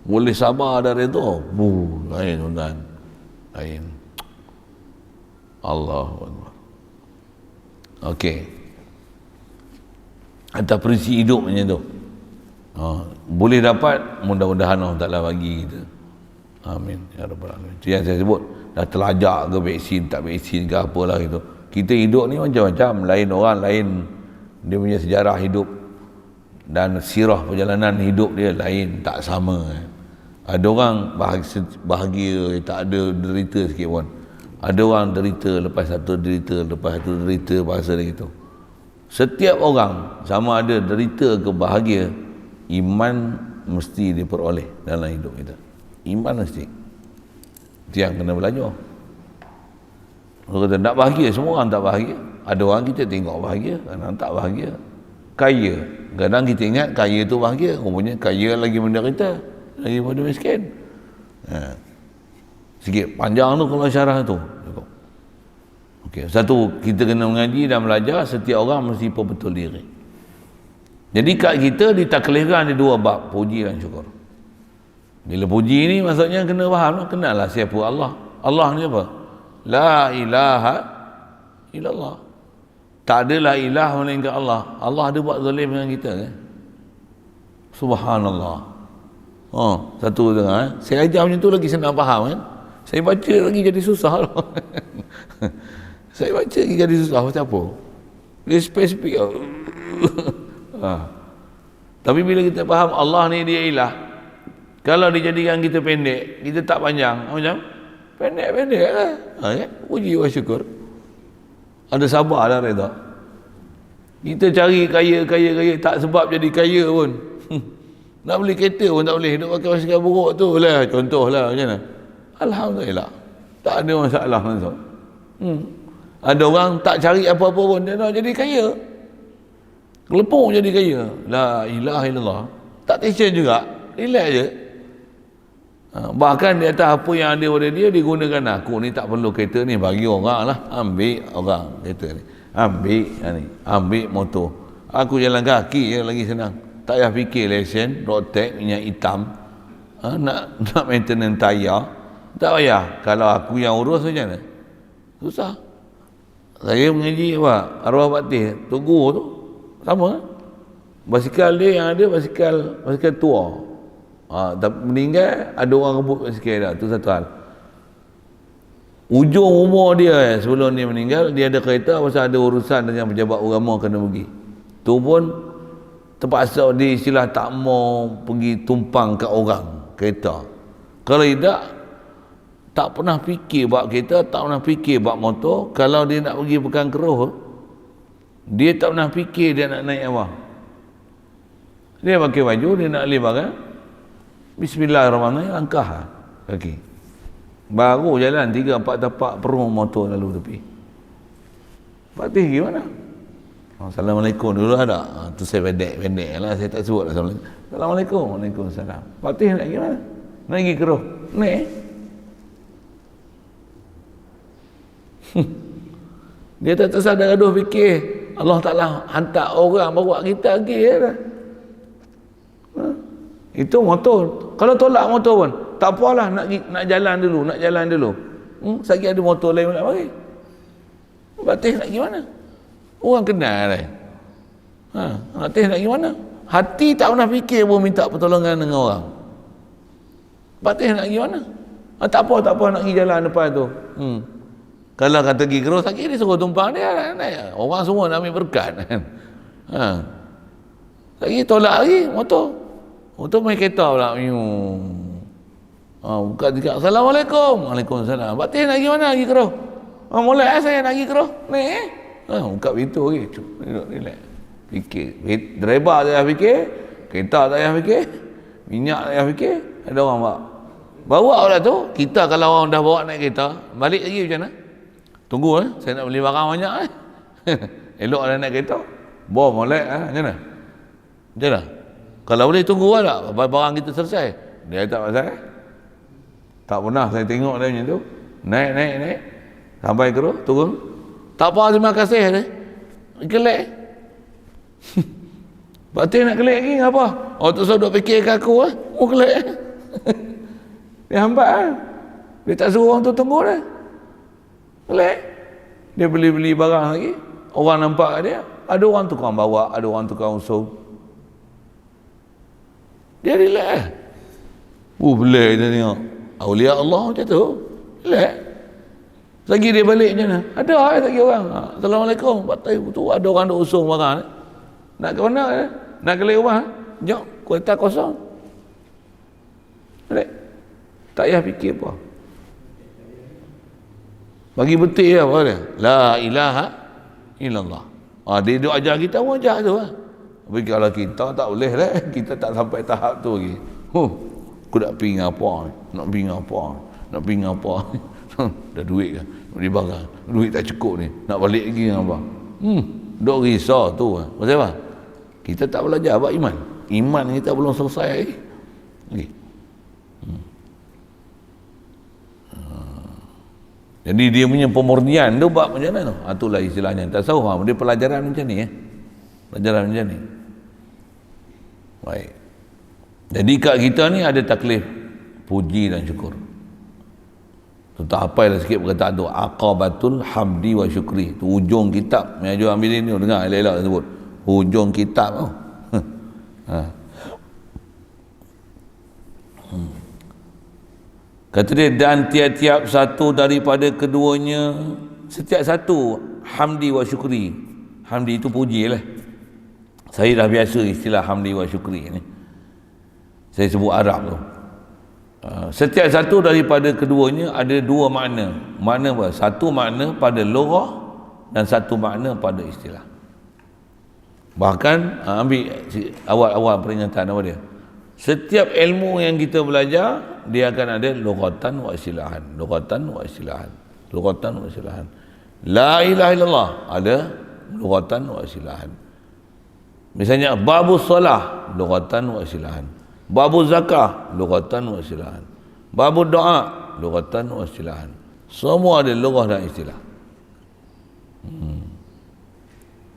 Boleh sabar dari tu. Lain tuan. Lain. Allahu Akbar. Okey. Atas prinsip hidup macam tu. Boleh dapat, mudah-mudahan Allah Ta'ala bagi kita. Amin. Ya Rabbal Alamin. Itu yang saya sebut. Dah terlajak ke vaksin, tak vaksin ke apalah gitu. Kita hidup ni macam-macam. Lain orang, lain dia punya sejarah hidup. Dan sirah perjalanan hidup dia lain, tak sama. Ada orang bahagia, tak ada derita sikit pun. Ada orang derita, lepas satu derita, bahasa dia gitu. Setiap orang, sama ada derita ke bahagia, iman mesti diperoleh dalam hidup kita. Iman mesti. Itu yang kena belajar. Kalau kata nak bahagia, semua orang tak bahagia. Ada orang kita tengok bahagia, kadang tak bahagia. Kaya, kadang kita ingat kaya tu bahagia, rupanya kaya lagi menderita daripada miskin. Sikit panjang tu kalau syarah tu. Okey, satu, kita kena mengaji dan belajar, setiap orang mesti betul diri. Jadi kat kita ditaklifkan di dua bab, puji dan syukur. Bila puji ni maksudnya kena faham, kenallah siapa Allah. Allah ni apa? La ilaha illallah. Tak adalah ilah melainkan Allah. Allah ada buat zalim dengan kita kan? Subhanallah. Satu tengah. Saya ajar macam tu lagi senang faham kan? Saya baca lagi jadi susah. Saya baca lagi jadi susah. Macam apa? Dia spesifik. Tapi bila kita faham Allah ni dia ilah, kalau dijadikan kita pendek, kita tak panjang, macam pendek-pendek lah. Kan? Puji wa syukur. Ada sabar dan reda. Kita cari kaya tak sebab jadi kaya pun. Nak beli kereta pun tak boleh, nak pakai basikal buruk tu lah, contohlah macam mana. Alhamdulillah, tak ada masalah langsung. Ada orang tak cari apa-apa pun dia nak jadi kaya, kelepung jadi kaya. La ilaha illallah. Tak tension juga, relax je. Bahkan di atas apa yang ada pada dia digunakan. Aku ni tak perlu kereta ni, bagi orang lah, ambil orang kereta ni, ambil motor, aku jalan kaki je lagi senang. Tak payah fikir lesen, road tax, minyak hitam, nak maintenance tayar, tak payah. Kalau aku yang urus macam mana? Susah. Saya mengaji apa? Arwah batin, tunggu tu sama. Basikal dia yang ada basikal tua. Meninggal, ada orang rebut basikal dah. Tu satu hal. Ujung umur dia sebelum dia meninggal, dia ada kereta pasal ada urusan dengan pejabat agama kena pergi. Tu pun terpaksa dia istilah tak mau pergi tumpang kat orang kereta. Kalau tidak, tak pernah fikir bab kereta, tak pernah fikir bab motor. Kalau dia nak pergi Pekan Keruh, dia tak pernah fikir dia nak naik apa. Dia pakai baju, dia nak beli barang, bismillahirrahmanirrahim, langkah kaki. Baru jalan 3-4 tapak perung motor lalu tepi. Fatih gimana? Assalamualaikum dulu ada. Tu saya pendek lah, saya tak sebut Assalamualaikum. Waalaikumsalam. Fatih nak gimana? Nak pergi Keruh? Naik. Dia tak tersadar gaduh fikir Allah Ta'ala hantar orang bawa kita pergi dah. Itu motor. Kalau tolak motor pun tak apalah, nak jalan dulu. Sekali ada motor lain nak mari. Batih nak gimana? Orang kenal dah. Batih nak gimana? Hati tak pernah fikir pun minta pertolongan dengan orang. Batih nak gimana? Tak apa nak pergi jalan depan tu. Kalau kata pergi Keruh sakit, dia suruh tumpang dia naik. Orang semua nak ambil berkat kan. Lagi tolak lagi motor. Motor main kereta pula. Buka tiga. Assalamualaikum. Waalaikumsalam. Batin nak pergi mana? Pergi Keruh. Mulai saya nak pergi Keruh. Naik. Buka pintu lagi. Duduk relax. Fikir. Driver tak payah fikir. Kereta tak payah fikir. Minyak tak payah fikir. Ada orang bawa pula tu. Kita kalau orang dah bawa naik kereta, balik lagi macam mana? Tunggu saya nak beli barang banyak elok ada naik kereta. Bawa molek macam mana? Macam mana? Kalau boleh tunggu tak barang kita selesai. Dia tak pasal. Tak pernah saya tengok dia macam tu. Naik. Sampai Keruh, turun. Tak apa, terima kasih dia. Kelek. Batin nak kelek lagi apa? Tu saya duk fikir kat aku kelek. Dia hambat Dia tak suruh orang tu tunggu dah. Kelek. Dia beli barang lagi. Orang nampak dia. Ada orang tukang bawa, ada orang tukang usung. Dia relax. Boleh dia tengok. Aulia Allah macam tu. Relax. Lagi dia balik macam mana? Ada lagi orang. Assalamualaikum. Tu ada orang duk usung barang. Nak ke mana? Nak ke rumah? Jom. Kereta kosong. Relax. Tak payah fikir apa. Bagi betul apa dia? La ilaha illallah. Dia duk ajar kita pun ajar tu lah. Tapi kalau kita tak boleh lah. Kita tak sampai tahap tu lagi. Aku nak pergi apa? Nak pergi apa? Dah duit kan di barang, duit tak cukup ni, nak balik lagi dengan abang. Dok risau tu. Pasal apa? Kita tak belajar apa iman kita belum selesai lagi. Jadi dia punya pemurnian tu bab macam mana tu? Itulah istilahnya tasawuf. Dia pelajaran macam ni pelajaran macam ni. Baik. Jadi kat kita ni ada taklif puji dan syukur. Tu tak hafal sikit perkataan tu, aqabatul hamdi wa syukri. Tu hujung kitab. Yang jual ambil ni dengar elok-elok sebut. Hujung kitab tu. Kata dia, dan tiap-tiap satu daripada keduanya, setiap satu hamdi wa syukri. Hamdi itu puji lah. Saya dah biasa istilah hamdi wa syukri ni. Saya sebut Arab tu. Setiap satu daripada keduanya ada dua makna. Makna apa? Satu makna pada lughah dan satu makna pada istilah. Bahkan ambil awal-awal peringatan apa dia? Setiap ilmu yang kita belajar, dia akan ada lughatan wa istilahan. Lughatan wa istilahan. Lughatan wa istilahan. La ilaha illallah ada lughatan wa istilahan. Misalnya babus salah, lughatan wa istilahan. Babuz zakah, lughatan wa istilahan. Babud doa, lughatan wa istilahan. Semua ada lughah dan istilah.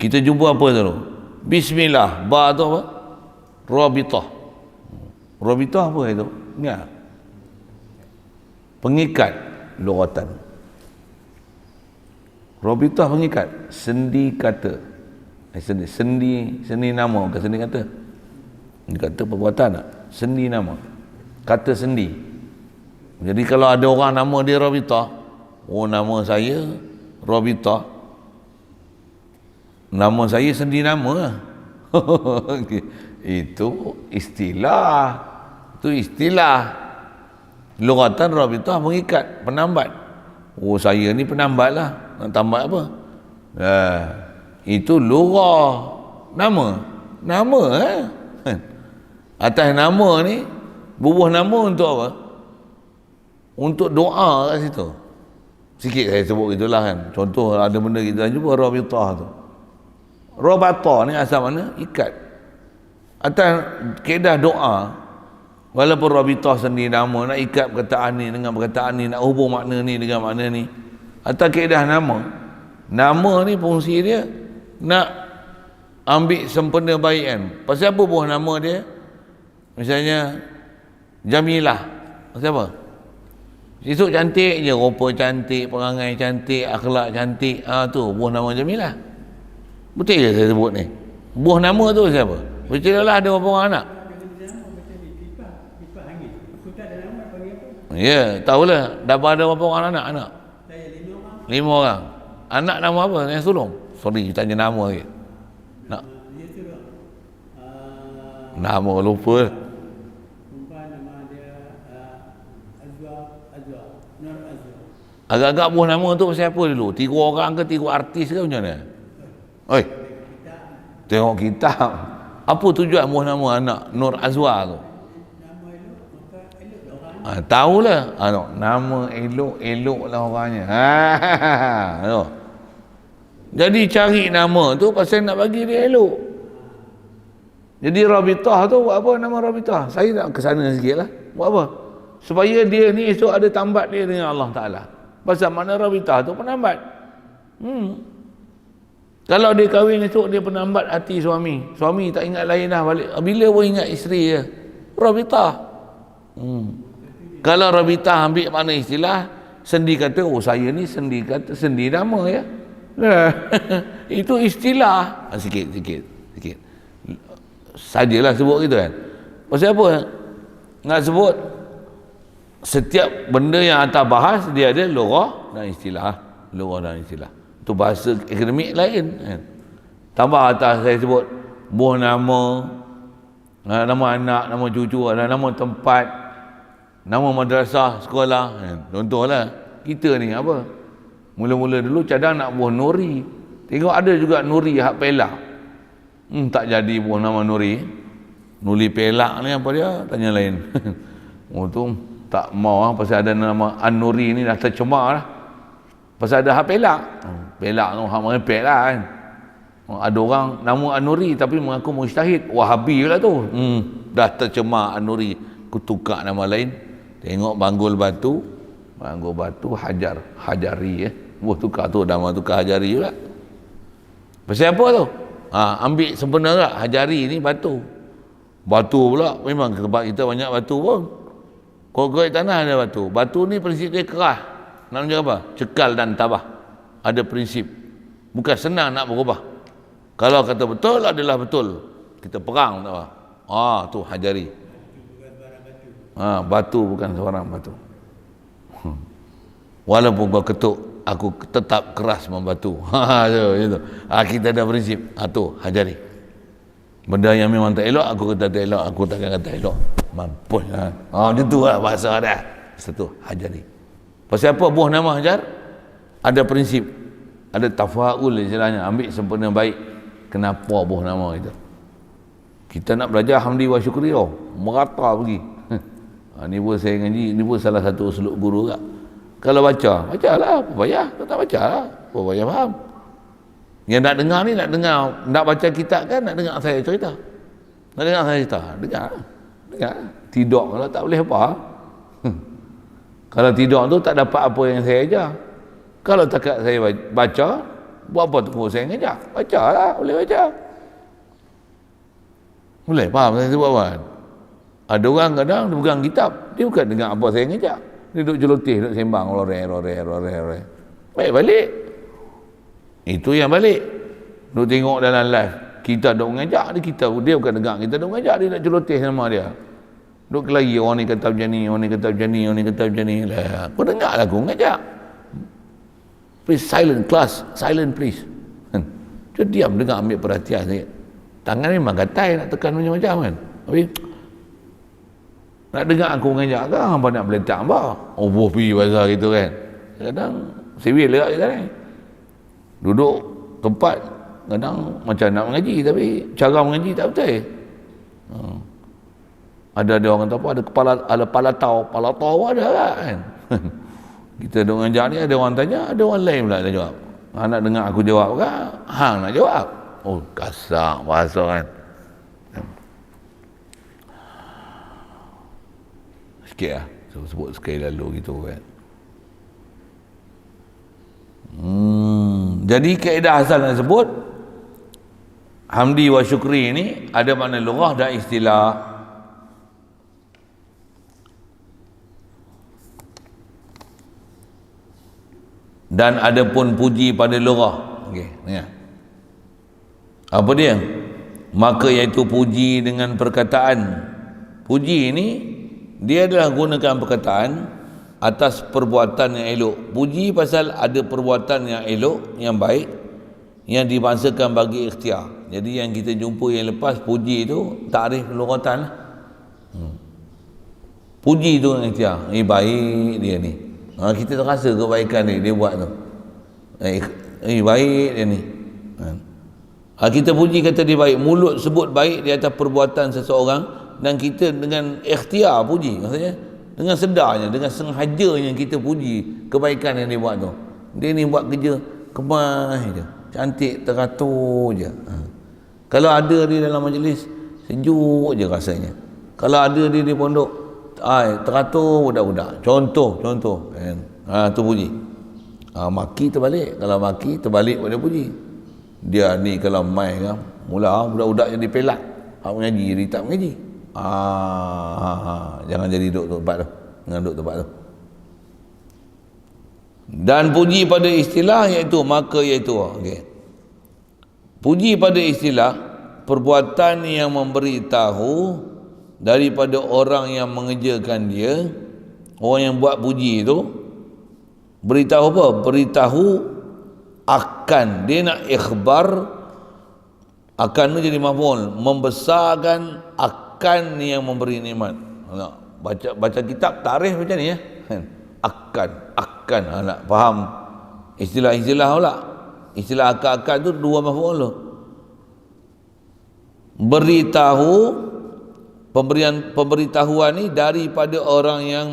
Kita jumpa apa tu? Bismillah, ba tu apa? Rabitah. Rabitah apa itu? Ingat? Pengikat, lughatan. Rabitah pengikat, sendi kata. Sendi nama, bukan sendi kata. Sendi kata perbuatan tak? Sendi nama. Kata sendi. Jadi kalau ada orang nama dia Rabitah, oh nama saya Rabitah. Nama saya sendi nama. Itu istilah. Itu istilah. Lughatan Rabitah mengikat, penambat. Oh saya ni penambat lah. Nak tambat apa? Itu lughah. Nama atas nama ni, bubuh nama untuk apa? Untuk doa kat situ. Sikit saya sebut gitulah kan. Contoh ada benda kita jumpa Rabitah tu. Rabata ni asal mana? Ikat. Atas kaedah doa, walaupun Rabitah sendiri nama, nak ikat perkataan ni dengan perkataan ni, nak hubung makna ni dengan makna ni. Atas kaedah nama ni fungsi dia nak ambil sempena baik kan. Pasal apa buah nama dia? Misalnya Jamilah. Pasal apa? Esok cantik je, rupa cantik, perangai cantik, akhlak cantik. Tu buah nama Jamilah. Betul ke saya sebut ni? Buah nama tu siapa? Bercerita lah ada berapa orang anak? Ya, tahulah. Dah ada berapa orang anak? Saya 5 orang. 5 orang. Anak nama apa? Yang sulung? Sorry, tanya nama lagi. Nak? Dia tu Nama lupa. nama dia Azwa, Nur Azwa. Agak-agak buah nama tu siapa dulu? 3 orang ke 3 artis ke macam mana? Oi. Tengok kitab. Apa tujuan buah nama anak Nur Azwa tu? Nama elok, maka elok orang. Tahulah. Nama elok lah orangnya. Jadi cari nama tu pasal nak bagi dia elok. Jadi Rabitah tu buat apa nama Rabitah? Saya nak ke sana sikit lah. Buat apa? Supaya dia ni esok ada tambat dia dengan Allah Ta'ala. Pasal mana Rabitah tu penambat. Kalau dia kahwin esok dia penambat hati suami. Suami tak ingat lain dah balik. Bila pun ingat isteri dia. Rabitah. Kalau Rabitah ambil makna istilah, sendi kata, oh saya ni sendi kata, sendi nama ya. Itu istilah. Sikit. Sajalah sebut gitu kan. Pasal apa? Nak sebut setiap benda yang atas bahas dia ada lughah dan istilah. Lughah dan istilah. Itu bahasa akademik lain kan. Tambah atas saya sebut buah nama, nama anak, nama cucu, nama tempat, nama madrasah, sekolah kan. Contohlah kita ni apa? Mula-mula dulu cadang nak buah Nuri. Tengok ada juga Nuri hak Perak. Tak jadi buah nama Nuri. Nuri Perak ni apa dia? Tanya lain. Oh tu Tak mau pasal ada nama An-Nuri ni dah tercemar lah. Pasal ada hak pelak. Pelak tu hak merepek lah kan. Ada orang nama An-Nuri tapi mengaku mujtahid. Wahabi lah tu. Dah tercemar An-Nuri. Aku tukar nama lain. Tengok Banggul Batu. Banggul Batu Hajari tukar tu, nama tukar Hajari pula. Pasal apa tu? Ambil sempena tak Hajari ni batu. Batu pula memang tempat kita banyak batu pun. Korek tanah ada batu. Batu ni prinsip dia keras. Nak menjadi apa? Cekal dan tabah. Ada prinsip. Bukan senang nak berubah. Kalau kata betul adalah betul. Kita perang tak apa. Tu Hajari. Batu bukan seorang batu. Walaupun kau ketuk, aku tetap keras membatu. Itu. Kita ada prinsip. Tu Hajari. Benda yang memang tak elok, aku kata tak elok, aku takkan kata elok. Mampus lah. Macam tu lah bahasa dah. Satu Hajari. Pasal apa buah nama Hajar? Ada prinsip. Ada tafaul istilahnya. Ambil sempena baik. Kenapa buah nama itu? Kita nak belajar hamdi wa syukri tau. Merata pergi. Ni pun saya ngaji. Ni pun salah satu uslub guru tak. Kalau baca lah. Apa payah? Tak baca lah. Apa payah faham? Yang nak dengar ni, nak baca kitab kan, nak dengar saya cerita. Nak dengar saya cerita. Dengar. Tidur kalau tak boleh apa. Kalau tidur tu tak dapat apa yang saya ajar. Kalau takat saya baca, buat apa tunggu saya ngajar? Baca lah, boleh baca. Boleh faham saya sebut apa? Ada orang kadang dia pegang kitab, dia bukan dengar apa saya ngajar. Dia duduk jelutih, duduk sembang, loreh. Baik balik. Itu yang balik. Duduk tengok dalam live. Kita duduk mengajak dia bukan dengar. Kita duduk mengajak dia nak celoteh sama dia. Duduk kelari, orang ni kata macam ni, orang ni kata macam ni, orang ni kata macam ni. Kau dengar lah aku mengajak. Please silent class. Silent please. Dia diam dengar, ambil perhatian sikit. Tangan memang gatai nak tekan macam-macam kan. Tapi nak dengar aku mengajak kan, apa nak meletak apa? Buah pergi pasal gitu kan. Kadang sivil dekat kita ni. Duduk tempat kadang macam nak mengaji tapi cara mengaji tak betul. Ada orang kata apa, ada palatau ada kan. Kita duk ngajak ni, ada orang tanya, ada orang lain pula nak jawab. Nak dengar aku jawab kan, hang nak jawab. Kasar bahasa kan. Sikit lah, sebut sekali lalu gitu kan. Jadi kaedah asal yang sebut hamdi wa syukri ini ada makna lughah dan istilah. Dan ada pun puji pada lughah. Okey, dengar. Apa dia? Maka iaitu puji dengan perkataan. Puji ini dia adalah gunakan perkataan atas perbuatan yang elok. Puji pasal ada perbuatan yang elok, yang baik, yang dibangsakan bagi ikhtiar. Jadi yang kita jumpa yang lepas, puji itu takrif lughatan lah. Puji itu yang ikhtiar. Baik dia ni. Kita terasa kebaikan dia buat tu. Baik dia ni. Kita puji kata dia baik. Mulut sebut baik di atas perbuatan seseorang dan kita dengan ikhtiar puji. Maksudnya dengan sedarnya, dengan sengajanya kita puji kebaikan yang dia buat tu. Dia ni buat kerja kemas je, cantik teratur je. Kalau ada dia dalam majlis, sejuk je rasanya. Kalau ada dia di pondok, teratur budak-budak. Contoh kan. Tu puji. Maki terbalik. Kalau maki terbalik pada puji. Dia ni kalau mai kan, mula budak-budak jadi pelak. Hak mengaji, dia tak mengaji. Jangan jadi duduk tempat tu. Jangan duduk tempat tu. Dan puji pada istilah iaitu okey. Puji pada istilah perbuatan yang memberitahu daripada orang yang mengerjakan dia. Orang yang buat puji itu beritahu apa? Beritahu akan, dia nak ikhbar akan tu jadi maf'ul, membesarkan akan yang memberi nikmat. Baca kitab tarikh macam ni ya. Akan nak faham istilah-istilah pula. Istilah akan tu dua maf'ul tu. Beritahu pemberitahuan ni daripada orang yang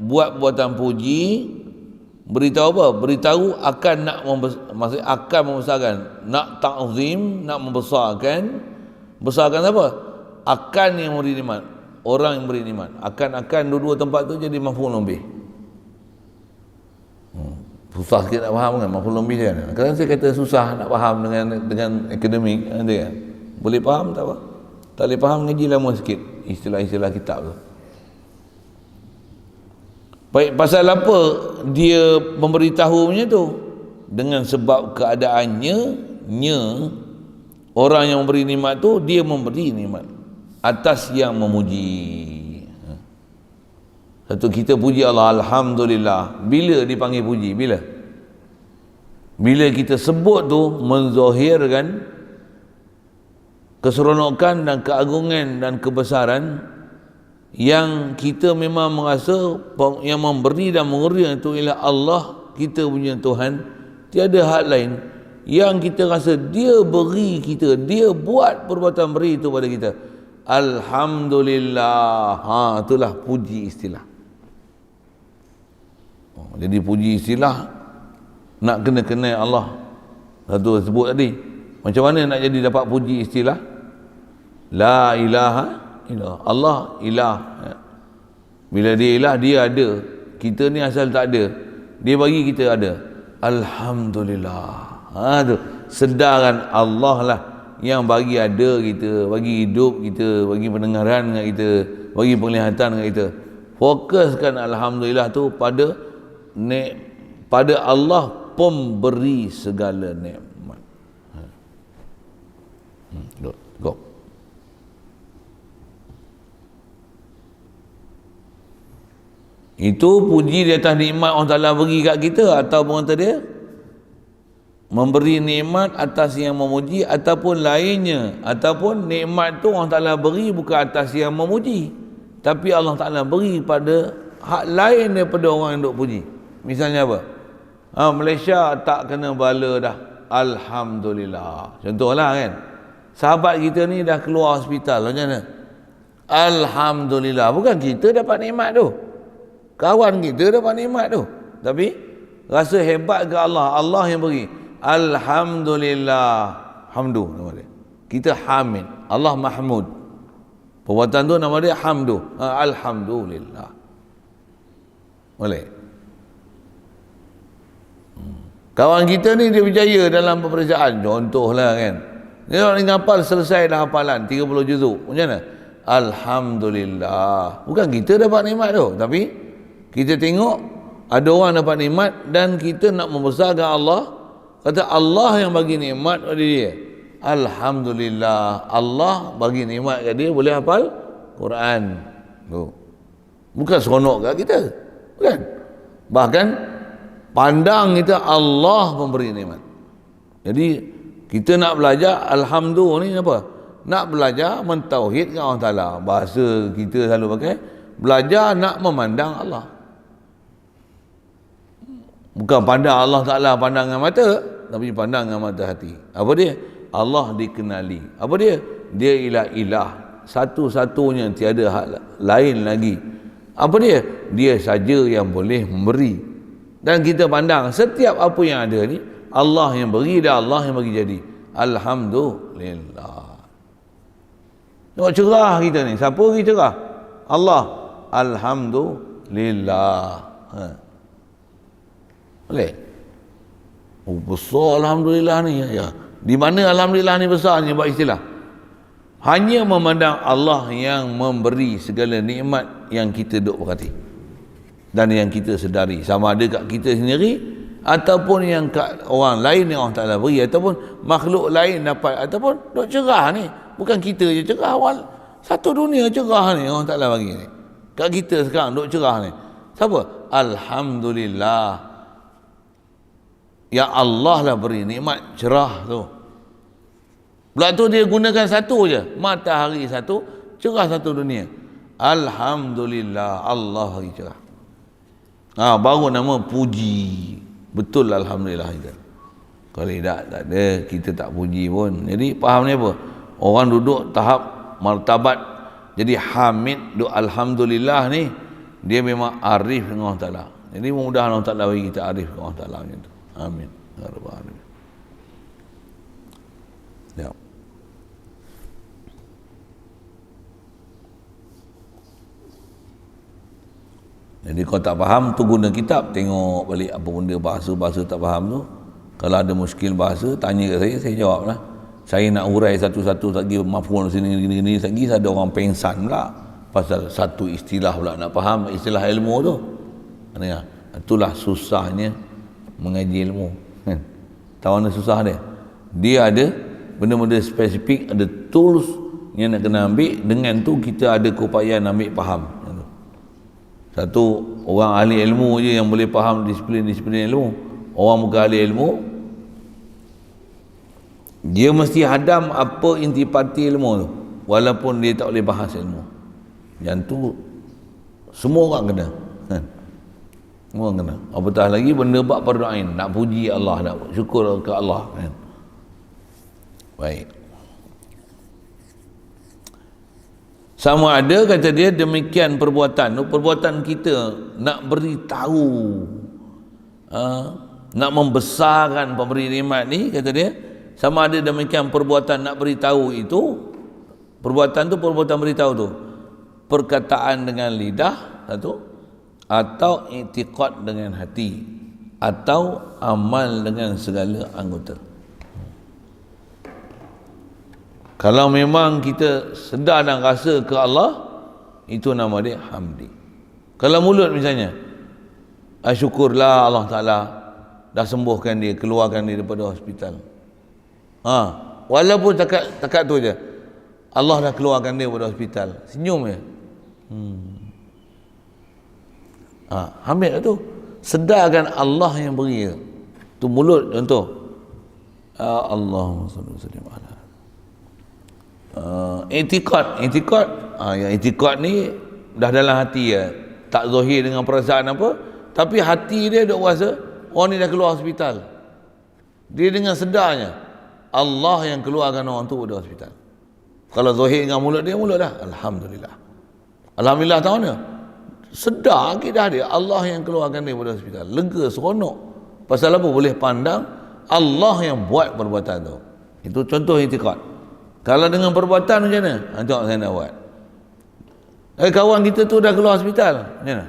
buat buatan puji. Beritahu apa? Beritahu akan maksudnya akan membesarkan, nak ta'zim, nak membesarkan. Besarkan apa? Akan yang memberi nikmat, orang yang memberi nikmat. Akan dua-dua tempat tu jadi maf'ul bih. Susah sikit nak faham kan maf'ul bih dia. Kadang saya kata susah nak faham dengan akademik kan. Boleh faham tak apa? Tak boleh faham, ngaji lama sikit istilah-istilah kitab tu. Baik, pasal apa dia memberitahunya tu? Dengan sebab keadaannya orang yang memberi nikmat tu, dia memberi nikmat atas yang memuji. Satu, kita puji Allah, alhamdulillah. Bila dipanggil puji? Bila kita sebut tu menzahirkan keseronokan dan keagungan dan kebesaran yang kita memang merasa yang memberi dan mengurnia itu ialah Allah, kita punya Tuhan. Tiada hak lain yang kita rasa dia beri kita, dia buat perbuatan beri itu pada kita. Alhamdulillah. Itulah puji istilah. Jadi puji istilah nak kena Allah. Satu sebut tadi, macam mana nak jadi dapat puji istilah? La ilaha illallah. Allah ilah. Bila dia ilah, dia ada. Kita ni asal tak ada, dia bagi kita ada. Alhamdulillah. Tu sedaran Allah lah yang bagi ada kita, bagi hidup kita, bagi pendengaran dengan kita, bagi penglihatan dengan kita. Fokuskan alhamdulillah tu pada Allah pemberi segala nikmat. Go. Itu puji di atas nikmat Allah Ta'ala beri kat kita, ataupun kata dia memberi nikmat atas yang memuji ataupun lainnya, ataupun nikmat tu Allah Ta'ala beri bukan atas yang memuji, tapi Allah Ta'ala beri pada hak lain daripada orang yang duk puji. Misalnya apa? Malaysia tak kena bala dah, alhamdulillah. Contohlah kan, sahabat kita ni dah keluar hospital, macam mana? Alhamdulillah. Bukan kita dapat nikmat tu, kawan kita dapat nikmat tu, tapi rasa hebat ke Allah, Allah yang beri. Alhamdulillah. Hamdu nama dia. Kita hamid, Allah mahmud. Perbuatan tu nama dia hamdu. Alhamdulillah. Boleh. Kawan kita ni dia berjaya dalam peperiksaan, contohlah kan, dia orang ngapal selesai dah hafalan 30 juzuk, macam mana? Alhamdulillah. Bukan kita dapat nikmat tu, tapi kita tengok ada orang dapat nikmat dan kita nak membesarkan Allah. Kata Allah yang bagi nikmat pada dia. Alhamdulillah, Allah bagi nikmat kat dia boleh hafal Quran. Bukan seronok kat kita, bukan. Bahkan pandang kita Allah memberi nikmat. Jadi kita nak belajar alhamdulillah ni apa? Nak belajar mentauhidkan Allah Ta'ala. Bahasa kita selalu pakai, belajar nak memandang Allah. Bukan pandang Allah Ta'ala pandang dengan mata, tapi pandang dengan mata hati. Apa dia? Allah dikenali. Apa dia? Dia ilah, satu-satunya, tiada hak lain lagi. Apa dia? Dia saja yang boleh memberi. Dan kita pandang setiap apa yang ada ni Allah yang beri dan Allah yang bagi jadi. Alhamdulillah. Tengok cerah kita ni. Siapa bagi cerah? Allah. Alhamdulillah. Boleh? Besar alhamdulillah ni. Ya. Di mana alhamdulillah ni besarnya buat istilah? Hanya memandang Allah yang memberi segala nikmat yang kita duk berkati dan yang kita sedari, sama ada kat kita sendiri ataupun yang kat orang lain yang Allah Ta'ala beri, ataupun makhluk lain dapat, ataupun duk cerah ni. Bukan kita je cerah, awal satu dunia cerah ni Allah Ta'ala bagi ni. Kat kita sekarang duk cerah ni. Siapa? Alhamdulillah. Ya Allah lah beri nikmat cerah tu. Pula tu dia gunakan satu je, matahari satu, cerah satu dunia. Alhamdulillah, Allah bagi cerah. Baru nama puji. Betul alhamdulillah kita. Kalau tak ada, kita tak puji pun. Jadi faham ni apa? Orang duduk tahap martabat Jadi hamid doa alhamdulillah ni dia memang arif dengan Allah Taala. Jadi mudah Allah Taala bagi kita arif dengan Allah Taala macam tu. Amin. Ya rabbal alamin. Ya. Jadi kalau tak faham tu guna kitab, tengok balik apa benda bahasa tak faham tu. Kalau ada muskil bahasa tanya kat saya jawablah. Saya nak hurai satu-satu lagi mafhum sini gini lagi ada orang pengsan pula pasal satu istilah pula nak faham istilah ilmu tu. Itulah susahnya mengaji ilmu. Tahu mana susah dia? Dia ada benda-benda spesifik, ada tools yang nak kena ambil, dengan tu kita ada keupayaan ambil faham. Satu orang ahli ilmu je yang boleh faham disiplin-disiplin ilmu. Orang bukan ahli ilmu, dia mesti hadam apa intipati ilmu tu, walaupun dia tak boleh bahas ilmu. Yang tu semua orang kena. Semua orang kena. Apatah lagi benda bab fardu ain, nak puji Allah, nak syukur ke Allah kan. Baik. Sama ada kata dia demikian perbuatan kita nak beritahu, nak membesarkan pemberi nikmat ni, kata dia sama ada demikian perbuatan nak beritahu itu, perbuatan tu perbuatan beritahu tu, perkataan dengan lidah satu, atau i'tiqad dengan hati, atau amal dengan segala anggota. Kalau memang kita sedar dan rasa ke Allah, itu nama dia hamdi. Kalau mulut misalnya, syukurlah Allah Ta'ala dah sembuhkan dia, keluarkan dia daripada hospital. Walaupun takat tu je, Allah dah keluarkan dia daripada hospital, senyum je. Hamid lah tu. Sedarkan Allah yang beri. Tu mulut contoh. Allahumma salli wa sallim ala. I'tiqad yang i'tiqad ni dah dalam hati ya, tak zahir dengan perasaan apa, tapi hati dia duk rasa orang ni dah keluar hospital. Dia dengan sedarnya Allah yang keluarkan orang tu dari hospital. Kalau zahir dengan mulut dia, mulut dah alhamdulillah. Alhamdulillah tahu mana? Sedar akidah dia Allah yang keluarkan dia dari hospital. Lega, seronok. Pasal apa? Boleh pandang Allah yang buat perbuatan tu. Itu contoh i'tiqad. Kalau dengan perbuatan macam mana? Tengok saya nak buat. Kawan kita tu dah keluar hospital. Macam mana?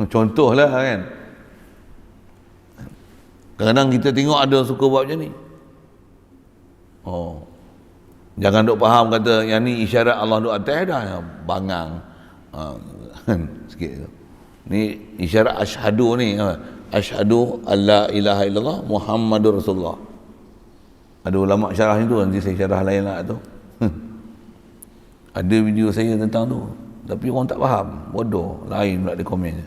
Contohlah kan. Kadang-kadang kita tengok ada suka buat macam ni. Jangan duk faham kata yang ni isyarat Allah duk atas dah. Bangang. Sikit tu. Ni isyarat asyhadu ni. Asyhadu alla ilaha illallah Muhammadur Rasulullah. Ada ulama syarah itu, nanti saya syarah lain lah tu. Ada video saya tentang tu, tapi orang tak faham, bodoh, lain pula dia komen.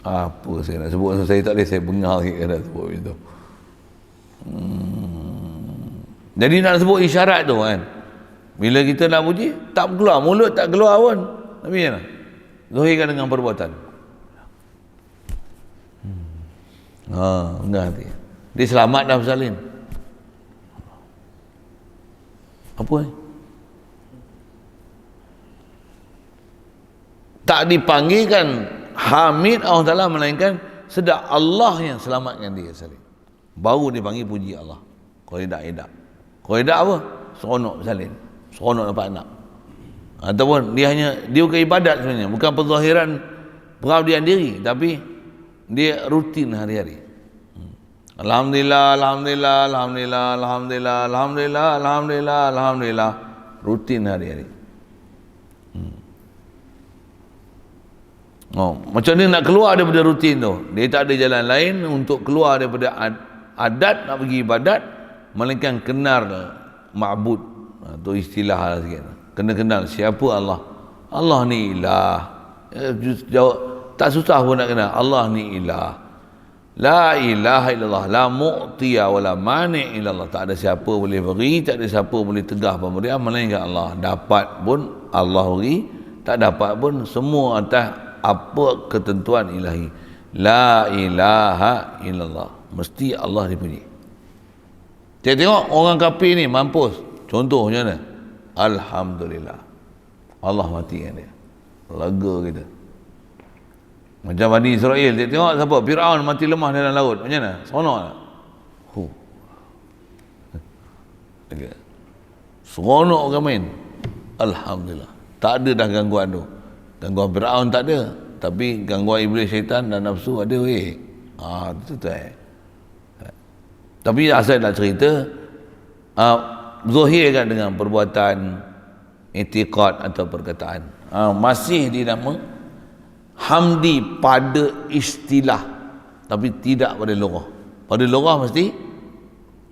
Apa saya nak sebut, saya tak boleh, saya bengar sikit kalau sebut itu. Jadi nak sebut isyarat tu kan, bila kita nak puji, tak keluar, mulut tak keluar pun, tapi macam mana? Zahirkan dengan perbuatan. Enggak hati. Dia selamat dah bersalin. Apa ni? Tak dipanggilkan hamid Allah Ta'ala, melainkan sedar Allah yang selamatkan dia salin. Baru dipanggil puji Allah. Qaidah. Qaidah apa? Seronok bersalin, seronok dapat anak. Ataupun dia bukan ibadat sebenarnya, bukan perzahiran pengabdian diri, tapi dia rutin hari-hari. Alhamdulillah, alhamdulillah, alhamdulillah, alhamdulillah, alhamdulillah, alhamdulillah, alhamdulillah, rutin hari-hari. Macam ni nak keluar daripada rutin tu, dia tak ada jalan lain untuk keluar daripada adat nak pergi ibadat, melainkan kenal ma'bud. Tu istilah lah sikit. Kena kenal siapa Allah. Allah ni ilah. Jawab, tak susah pun nak kenal. Allah ni ilah. La ilaha illallah, la mu'tiya wa la mani' illallah. Tak ada siapa boleh beri, tak ada siapa boleh tegah pemberian melainkan Allah. Dapat pun Allah beri, tak dapat pun semua atas apa ketentuan ilahi. La ilaha illallah, mesti Allah dipuji. Tengok orang kafir ni mampus. Contoh macam mana? Alhamdulillah. Allah matikan dia. Lega kita. Macam Bani Israel, dia tengok siapa? Fir'aun mati lemah dalam laut. Macam mana? Seronok tak? Seronok kan main. Alhamdulillah. Tak ada dah gangguan tu. Gangguan Fir'aun tak ada. Tapi gangguan iblis, syaitan dan nafsu ada weh. Itu tu Tapi asal nak cerita, zahirkan dengan perbuatan, i'tiqad atau perkataan. Masih dinama hamdi pada istilah, tapi tidak pada lughah. Pada lughah mesti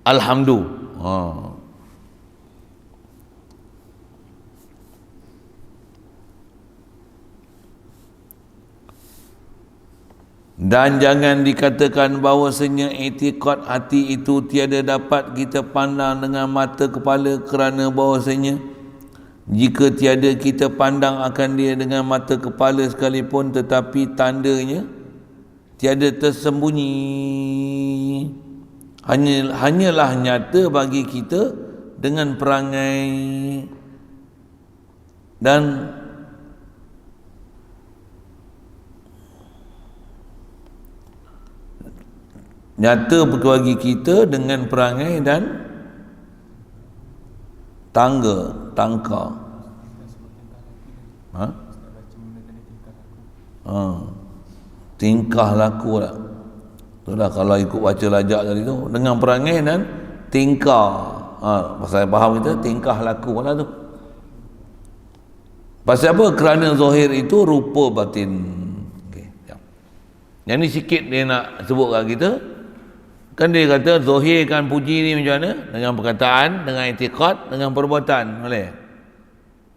alhamdulillah. Dan jangan dikatakan bahawasanya i'tiqad hati itu tiada dapat kita pandang dengan mata kepala, kerana bahawasanya jika tiada kita pandang akan dia dengan mata kepala sekalipun, tetapi tandanya tiada tersembunyi, hanyalah nyata bagi kita dengan perangai dan nyata bagi kita dengan perangai dan tangka. Tingkah laku lah. Itulah kalau ikut baca lajak tadi tu, dengan perangai dan tingkah. Pasal faham kita tingkah laku lah tu. Pasal apa? Kerana zahir itu rupa batin. Yang ni sikit dia nak sebut kat kita. Kan dia kata zahirkan puji ni macam mana? Dengan perkataan, dengan i'tiqad, dengan perbuatan. Boleh?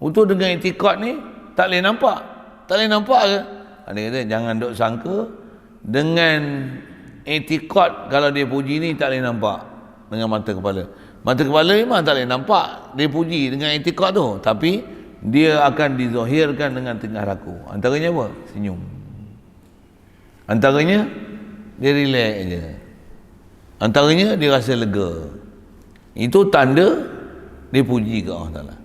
Untuk dengan i'tiqad ni tak boleh nampak. Tak boleh nampak ke? Dia kata jangan duk sangka dengan i'tiqad kalau dia puji ni tak boleh nampak dengan mata kepala. Mata kepala memang tak boleh nampak dia puji dengan i'tiqad tu, tapi dia akan dizahirkan dengan tingkah laku. Antaranya apa? Senyum. Antaranya dia relax je. Antaranya dia rasa lega. Itu tanda dia puji ke Allah Ta'ala.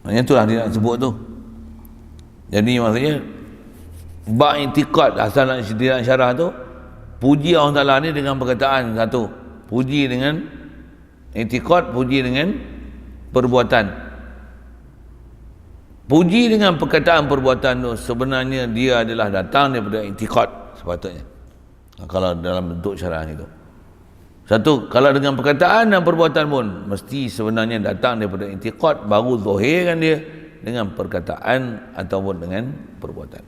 Maksudnya itulah dia nak sebut tu. Jadi maksudnya bab i'tiqad, asal nak syarah tu, puji Allah Ta'ala ni dengan perkataan satu, puji dengan i'tiqad, puji dengan perbuatan. Puji dengan perkataan perbuatan tu sebenarnya dia adalah datang daripada i'tiqad sepatutnya. Kalau dalam bentuk syarah itu. Satu, kalau dengan perkataan dan perbuatan pun mesti sebenarnya datang daripada i'tiqad, baru zahirkan dia dengan perkataan ataupun dengan perbuatan.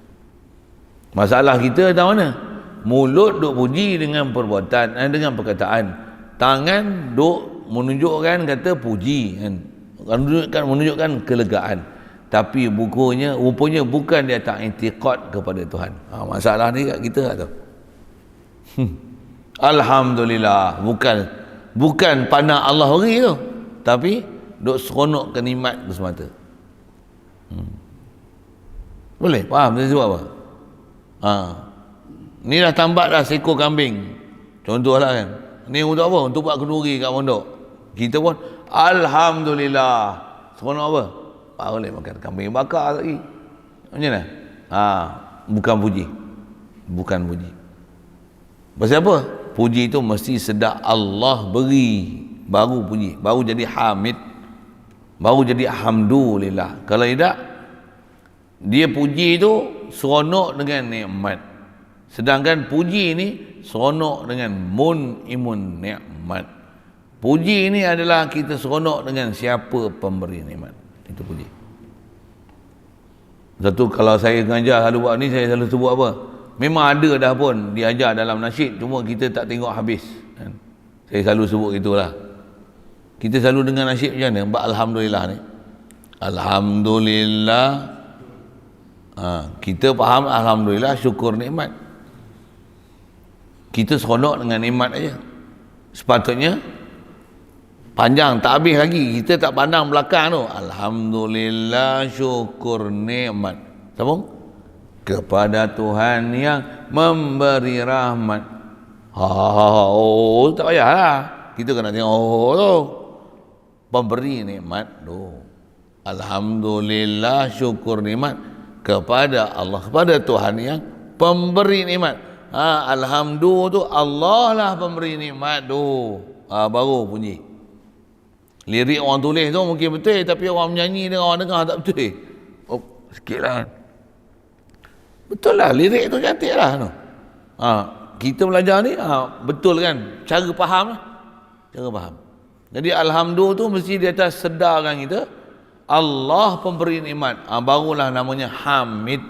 Masalah kita tahu mana? Mulut duk puji dengan perbuatan, dengan perkataan. Tangan duk menunjukkan kata puji kan. Menunjukkan kelegaan. Tapi rupanya bukan dia tak i'tiqad kepada Tuhan. Masalah ni kat kita tak tahu. Alhamdulillah, bukan pandang Allah beri tu, tapi duk seronok ke nikmat tu semata. Boleh faham saya sebab apa? Ni dah tambat dah seekor kambing, contohlah kan. Ni untuk apa? Untuk buat kenduri kat pondok. Kita pun alhamdulillah, seronok apa? Boleh makan kambing bakar lagi. Macam mana? Bukan puji. Pasal apa? Puji itu mesti sedar Allah beri, baru puji, baru jadi hamid, baru jadi alhamdulillah. Kalau tidak, dia puji itu seronok dengan nikmat, sedangkan puji ini seronok dengan mun'imun nikmat. Puji ini adalah kita seronok dengan siapa pemberi nikmat. Itu puji. Satu, kalau saya mengajar selalu buat ni, saya selalu sebut apa? Memang ada dah pun diajar dalam nasyid, cuma kita tak tengok habis kan? Saya selalu sebut itulah. Kita selalu dengar nasyid macam mana? Bak alhamdulillah ni, alhamdulillah, kita faham alhamdulillah, syukur nikmat. Kita seronok dengan nikmat aja. Sepatutnya panjang, tak habis lagi, kita tak pandang belakang tu. Alhamdulillah, syukur nikmat. Sambung. Kepada Tuhan yang memberi rahmat. Tak payahlah kita kena tengok tu. pemberi nikmat tu. Alhamdulillah, syukur nikmat kepada Allah, kepada Tuhan yang pemberi nikmat. Alhamdulillah tu Allah lah pemberi nikmat tu. Baru bunyi. Lirik orang tulis tu mungkin betul, tapi orang menyanyi dengan orang dengar tak betul. Sikit lah. Betul lah, lirik tu cantik lah tu. Kita belajar ni betul kan, cara faham lah. Cara faham. Jadi alhamdulillah tu mesti di atas sedarkan kita Allah pemberi nikmat. Barulah namanya hamid.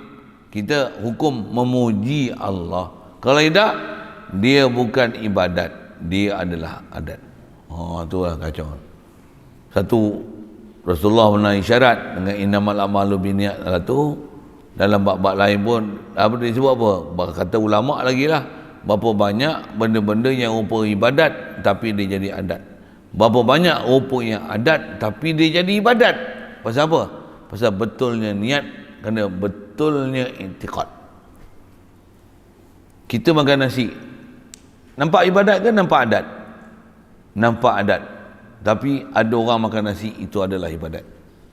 Kita hukum memuji Allah. Kalau tidak, dia bukan ibadat, dia adalah adat. Itulah kacau. Satu, Rasulullah pernah isyarat dengan innamal a'malu binniyat tu. Dalam bab-bab lain pun apa dia sebut apa? Kata ulama lagi lah, berapa banyak benda-benda yang rupa ibadat tapi dia jadi adat. Berapa banyak rupa yang adat tapi dia jadi ibadat. Pasal apa? Pasal betulnya niat, kerana betulnya i'tiqad. Kita makan nasi, nampak ibadat ke nampak adat? Nampak adat. Tapi ada orang makan nasi itu adalah ibadat.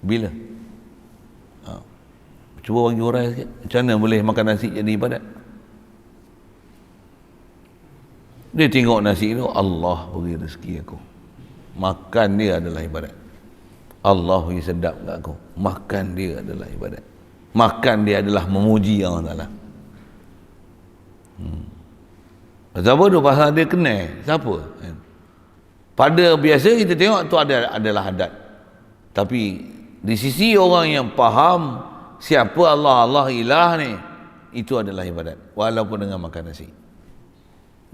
Bila? Cuba bagi orang sikit, macam mana boleh makan nasi jadi ibadat? Dia tengok nasi itu, Allah beri rezeki aku, makan dia adalah ibadat. Allah beri sedap kat aku, makan dia adalah ibadat. Makan dia adalah memuji Allah Ta'ala. Siapa tu? Pasal dia kenal siapa? Pada biasa kita tengok tu adalah adat. Tapi di sisi orang yang faham siapa Allah ilah ni, itu adalah ibadat, walaupun dengan makan nasi.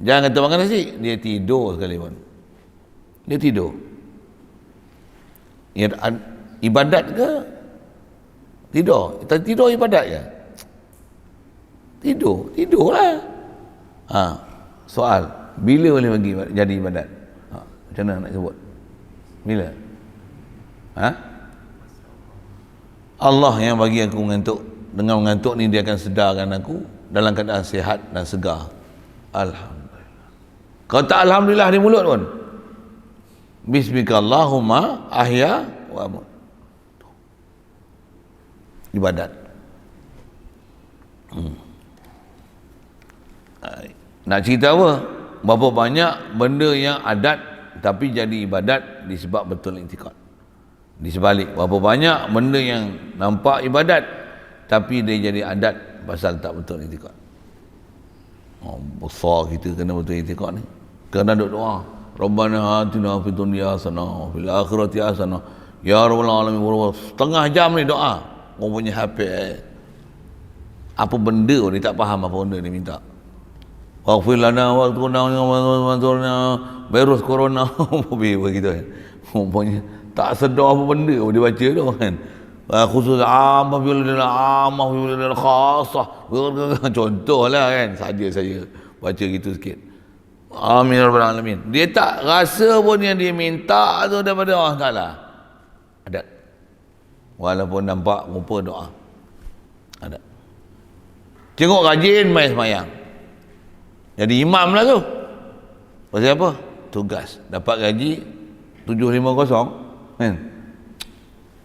Jangan kata makan nasi, dia tidur sekali pun. Dia tidur. Ibadat ke? Tidur. Tidur ibadat ke? Tidurlah. Soal, bila boleh bagi jadi ibadat? Macam mana nak sebut? Bila? Allah yang bagi aku mengantuk. Dengan mengantuk ni dia akan sedarkan aku dalam keadaan sihat dan segar. Alhamdulillah. Kalau tak alhamdulillah di mulut pun, bismika Allahumma ahya wa amut. Ibadat. Nak cerita apa? Berapa banyak benda yang adat tapi jadi ibadat disebab betul i'tiqad. Di sebalik, berapa banyak benda yang nampak ibadat tapi dia jadi adat pasal tak betul i'tiqad. Besar kita kena betul i'tiqad ni. Kena duk doa, Rabbana atina fid dunya hasanah wa fil akhirati hasanah. Ya Rabbal alamin. Setengah jam ni doa. Orang punya hafal. Apa benda dia tak faham apa benda dia minta. Waghfir lana wa virus corona begitu kan. Umpamanya tak sedar apa benda dia baca tu kan. Khusus ammah bil khassah. Contohlah kan, saja saya baca gitu sikit. Amin ya rabbal alamin. Dia tak rasa pun yang dia minta tu daripada Allah Taala. Adat. Walaupun nampak rupa doa. Adat. Tengok rajin main sembahyang. Jadi imam lah tu. Pasal apa? Tugas. Dapat gaji 750 kan?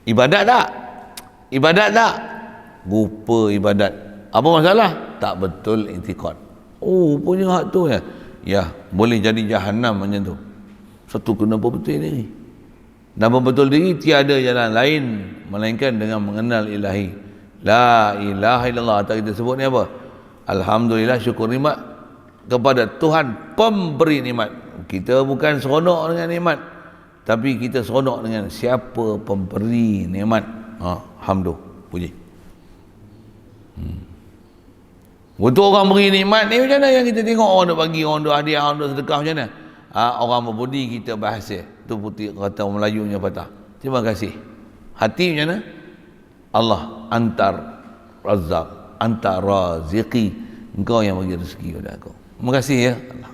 Ibadat tak? Ibadat tak? Rupa ibadat. Apa masalah? Tak betul i'tiqad. Punya hak tu ya. Ya, boleh jadi jahanam macam tu. Satu kenapa betul ni? Nama betul diri tiada jalan lain melainkan dengan mengenal ilahi. La ilaha illallah. Tak kita sebut ni apa? Alhamdulillah, syukur nikmat kepada Tuhan pemberi nikmat. Kita bukan seronok dengan nikmat, tapi kita seronok dengan siapa pemberi nikmat. Hamdu, puji. Untuk orang beri nikmat ni macam mana yang kita tengok orang duk bagi, orang duk hadiah, orang duk sedekah macam mana? Orang berbudi kita bahasa. Tu putih kata orang Melayunya patah. Terima kasih. Hati macam mana? Allah antar Razzaq, antar Raziqi. Engkau yang bagi rezeki kepada aku. Terima kasih ya Allah.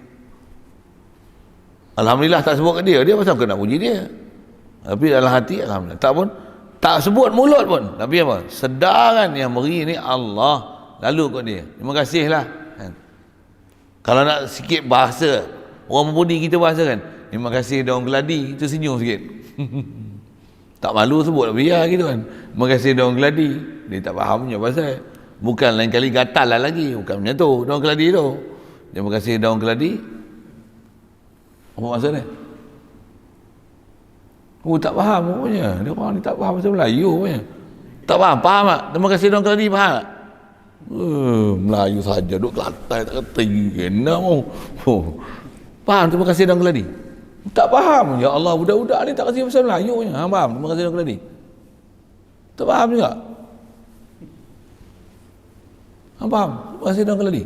Alhamdulillah tak sebut ke dia pasal aku nak puji dia. Tapi dalam hati alhamdulillah. Tak pun tak sebut mulut pun. Tapi apa? Sedaran yang beri ni Allah, lalu kat dia. Terima kasihlah. Kan? Kalau nak sikit bahasa orang berbudi kita bahasa kan. Terima kasih dia orang geladi, kita senyum sikit. Tak malu sebut biar gitu kan. Terima kasih daun keladi. Dia tak faham punya pasal. Bukan lain kali gatal lah lagi. Bukan macam tu daun keladi tu. Terima kasih daun keladi. Apa maksud dia? Oh, tak faham rupanya. Dia orang ni tak faham bahasa Melayu rupanya. Tak faham? Faham tak? Terima kasih daun keladi, faham tak? Melayu saja. Duk Kelantan tak kerti. Enak oh. Faham terima kasih daun keladi? Tak faham. Ya Allah, budak-budak ni tak kasih bahasa Melayu punya. Faham? Terima kasih daun keladi. Tak faham juga? Faham? Terima kasih daun keladi.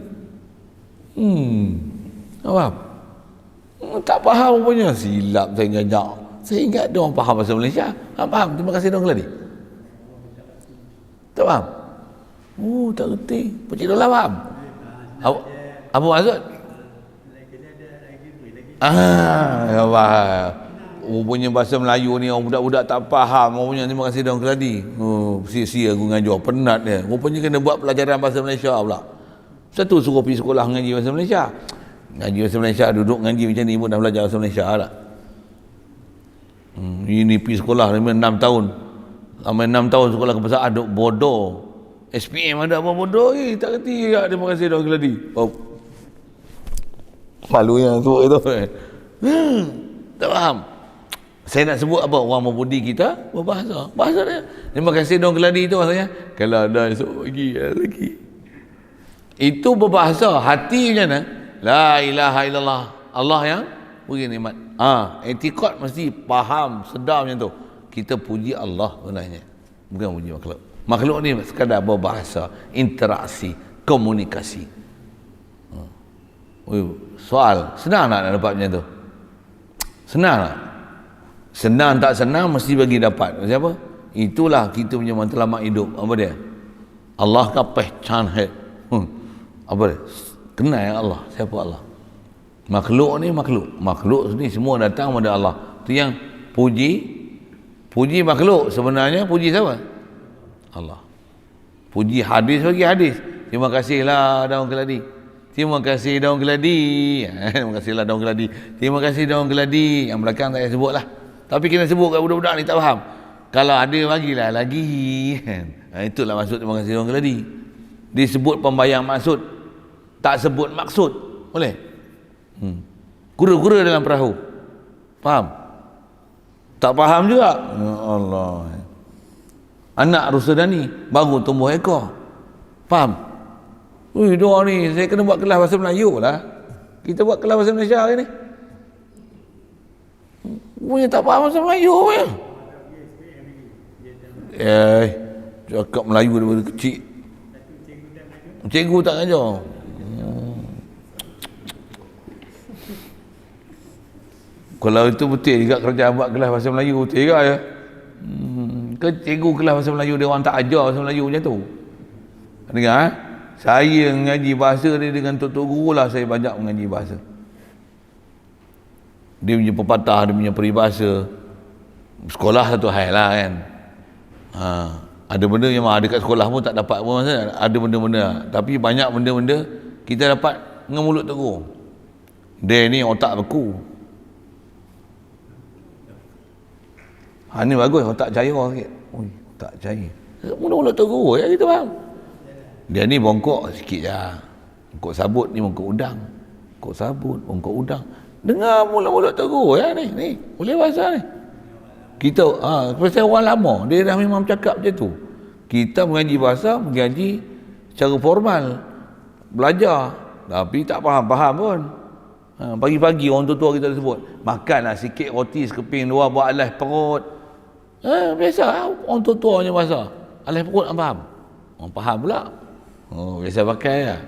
Tak faham? Tak faham rupanya. Silap saya jajak. Saya ingat dia orang faham bahasa Malaysia. Faham? Terima kasih daun keladi. Tak faham? Oh, tak kerti. Pakcik Dola faham? Apa maksud? Ya faham. Rupanya bahasa Melayu ni orang budak-budak tak faham. Rupanya terima kasih daun keladi. Sia-sia aku ngajar, penat dia. Rupanya kena buat pelajaran bahasa Malaysia pula. Satu suruh pergi sekolah ngaji bahasa Malaysia. Ngaji bahasa Malaysia, duduk ngaji macam ni pun dah belajar bahasa Malaysia tak? Ini pergi sekolah 6 tahun. Sampai 6 tahun sekolah kebangsaan duk bodoh. SPM ada apa bodoh? Tak kerti ya, terima kasih daun keladi. Malunya sebut itu. Tak faham. Saya nak sebut apa? Orang membudi kita berbahasa. Bahasa dia. Terima kasih daun keladi itu maksudnya. Kalau ada esok lagi. Itu berbahasa. Hati macam mana? La ilaha illallah. Allah yang beri nikmat. Etikad mesti faham, sedar macam tu. Kita puji Allah sebenarnya. Bukan puji makhluk. Makhluk ni sekadar berbahasa, interaksi, komunikasi. Soal, senang nak dapat macam tu? Senang tak? Senang tak senang mesti bagi dapat. Siapa? Itulah kita punya matlamat hidup. Apa dia? Allah ka pehchan hai. Apa dia? Kenal yang Allah. Siapa Allah? Makhluk ni makhluk. Makhluk ni semua datang pada Allah. Tu yang puji makhluk. Sebenarnya puji siapa? Allah. Puji hadis bagi hadis. Terima kasihlah daun keladi. Terima kasih daun keladi. Terima kasihlah daun keladi. Terima kasih daun keladi. Yang belakang tak payah sebut lah. Tapi kena sebut kat budak-budak ni tak faham. Kalau ada bagilah lagi. Itulah maksud terima kasih daun keladi. Disebut pembayang maksud. Tak sebut maksud. Boleh? Kura-kura dalam perahu. Faham? Tak faham juga. Ya Allah. Anak Rusudani baru tumbuh ekor. Faham? Doa ni saya kena buat kelas bahasa Melayu lah. Kita buat kelas bahasa Malaysia hari ni. Punya tak faham bahasa Melayu punya. Cakap Melayu daripada kecil. Cikgu tak ajar. Kalau itu betul juga kerja buat kelas bahasa Melayu betul juga ya. Ke cikgu kelas bahasa Melayu dia orang tak ajar bahasa Melayu macam tu. Dengar saya mengaji bahasa dia dengan tok guru lah, saya banyak mengaji bahasa. Dia punya pepatah, dia punya peribahasa. Sekolah satu hal lah kan. Ada benda yang ada kat sekolah pun tak dapat pun masa. Ada benda-benda. Tapi banyak benda-benda kita dapat dengan mulut tok guru. Dia ni otak beku. Ni bagus, otak cair sikit. Otak cair. Mulut tok guru ya kita faham. Dia ni bongkok sikit je. Bongkok sabut ni bongkok udang. Bongkok sabut, bongkok udang. Dengar mulut-mulut tegur ya ni. Ni, boleh bahasa ni. Kita, pasal orang lama, dia dah memang cakap macam tu. Kita mengaji bahasa, mengaji secara formal. Belajar. Tapi tak faham-faham pun. Pagi-pagi orang tua-tua kita sebut, makanlah sikit roti sekeping dua buat alas perut. Biasa orang tua-tua punya bahasa. Alas perut, orang faham? Orang faham pula. Biasa pakai lah.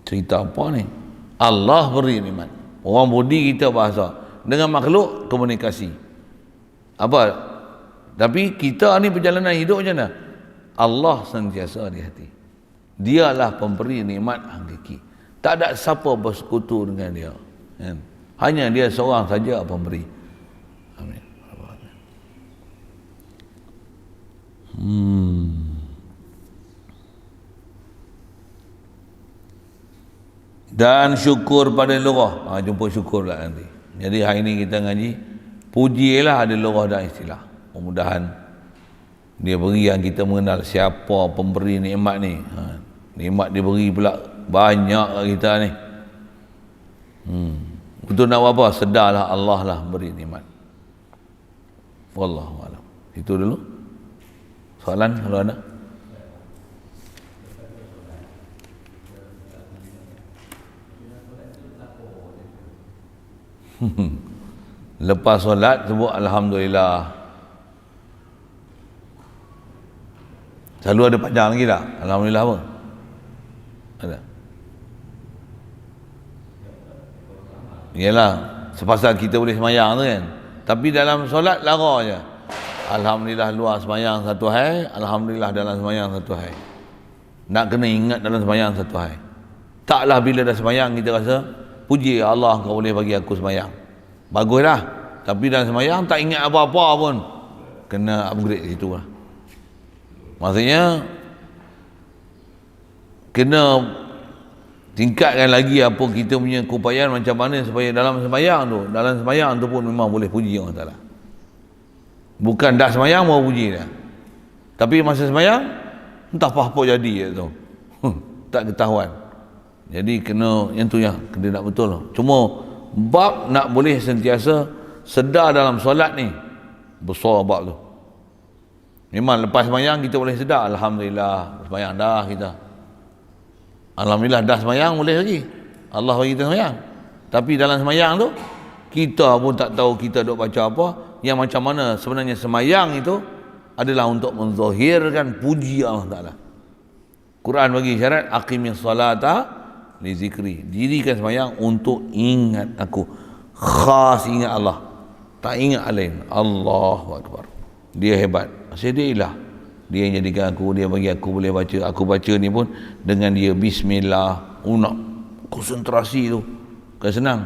Cerita apa ni? Allah beri nikmat. Orang budi kita bahasa. Dengan makhluk komunikasi. Apa? Tapi kita ni perjalanan hidup macam mana? Allah sentiasa di hati. Dialah pemberi nikmat hakiki. Tak ada siapa bersekutu dengan dia. Hanya dia seorang saja pemberi. Amin. Dan syukur pada lurah. Jumpa syukur lah nanti. Jadi hari ni kita ngaji Pujilah ada lugah dan istilah. Mudah-mudahan dia beri yang kita mengenal siapa pemberi nikmat ni. Nikmat dia beri pula banyak kat kita ni. Betul nak buat apa? Sedarlah Allah lah beri nikmat. Wallahu a'lam. Itu dulu. Soalan kalau ada? Lepas solat sebut alhamdulillah. Selalu ada panjang lagi tak? Alhamdulillah apa? Ada. Yalah, sepasal kita boleh semayang tu kan. Tapi dalam solat lara je. Alhamdulillah luar semayang satu hai, alhamdulillah dalam semayang satu hai. Nak kena ingat dalam semayang satu hai. Taklah bila dah semayang kita rasa puji Allah kau boleh bagi aku semayang. Baguslah. Tapi dalam semayang tak ingat apa-apa pun. Kena upgrade situ lah. Maksudnya kena tingkatkan lagi apa kita punya keupayaan macam mana supaya dalam semayang tu pun memang boleh puji Allah Ta'ala. Bukan dah semayang mau puji dia. Tapi masa semayang entah apa-apa jadi tu. Tak ketahuan. Jadi kena yang tu yang kena nak betul. Cuma bab nak boleh sentiasa sedar dalam solat ni besar bab tu. Memang lepas semayang kita boleh sedar alhamdulillah semayang dah kita. Alhamdulillah dah semayang boleh lagi. Allah bagi kita semayang. Tapi dalam semayang tu kita pun tak tahu kita duk baca apa. Yang macam mana sebenarnya semayang itu adalah untuk menzahirkan puji Allah Ta'ala. Quran bagi syarat aqimis salata li zikri. Dirikan semayang untuk ingat aku. Khas ingat Allah. Tak ingat lain. Allahu Akbar. Dia hebat. Maksudnya dia ilah. Dia yang jadikan aku, dia bagi aku boleh baca. Aku baca ni pun dengan dia bismillah. Nak konsentrasi tu. Kan senang.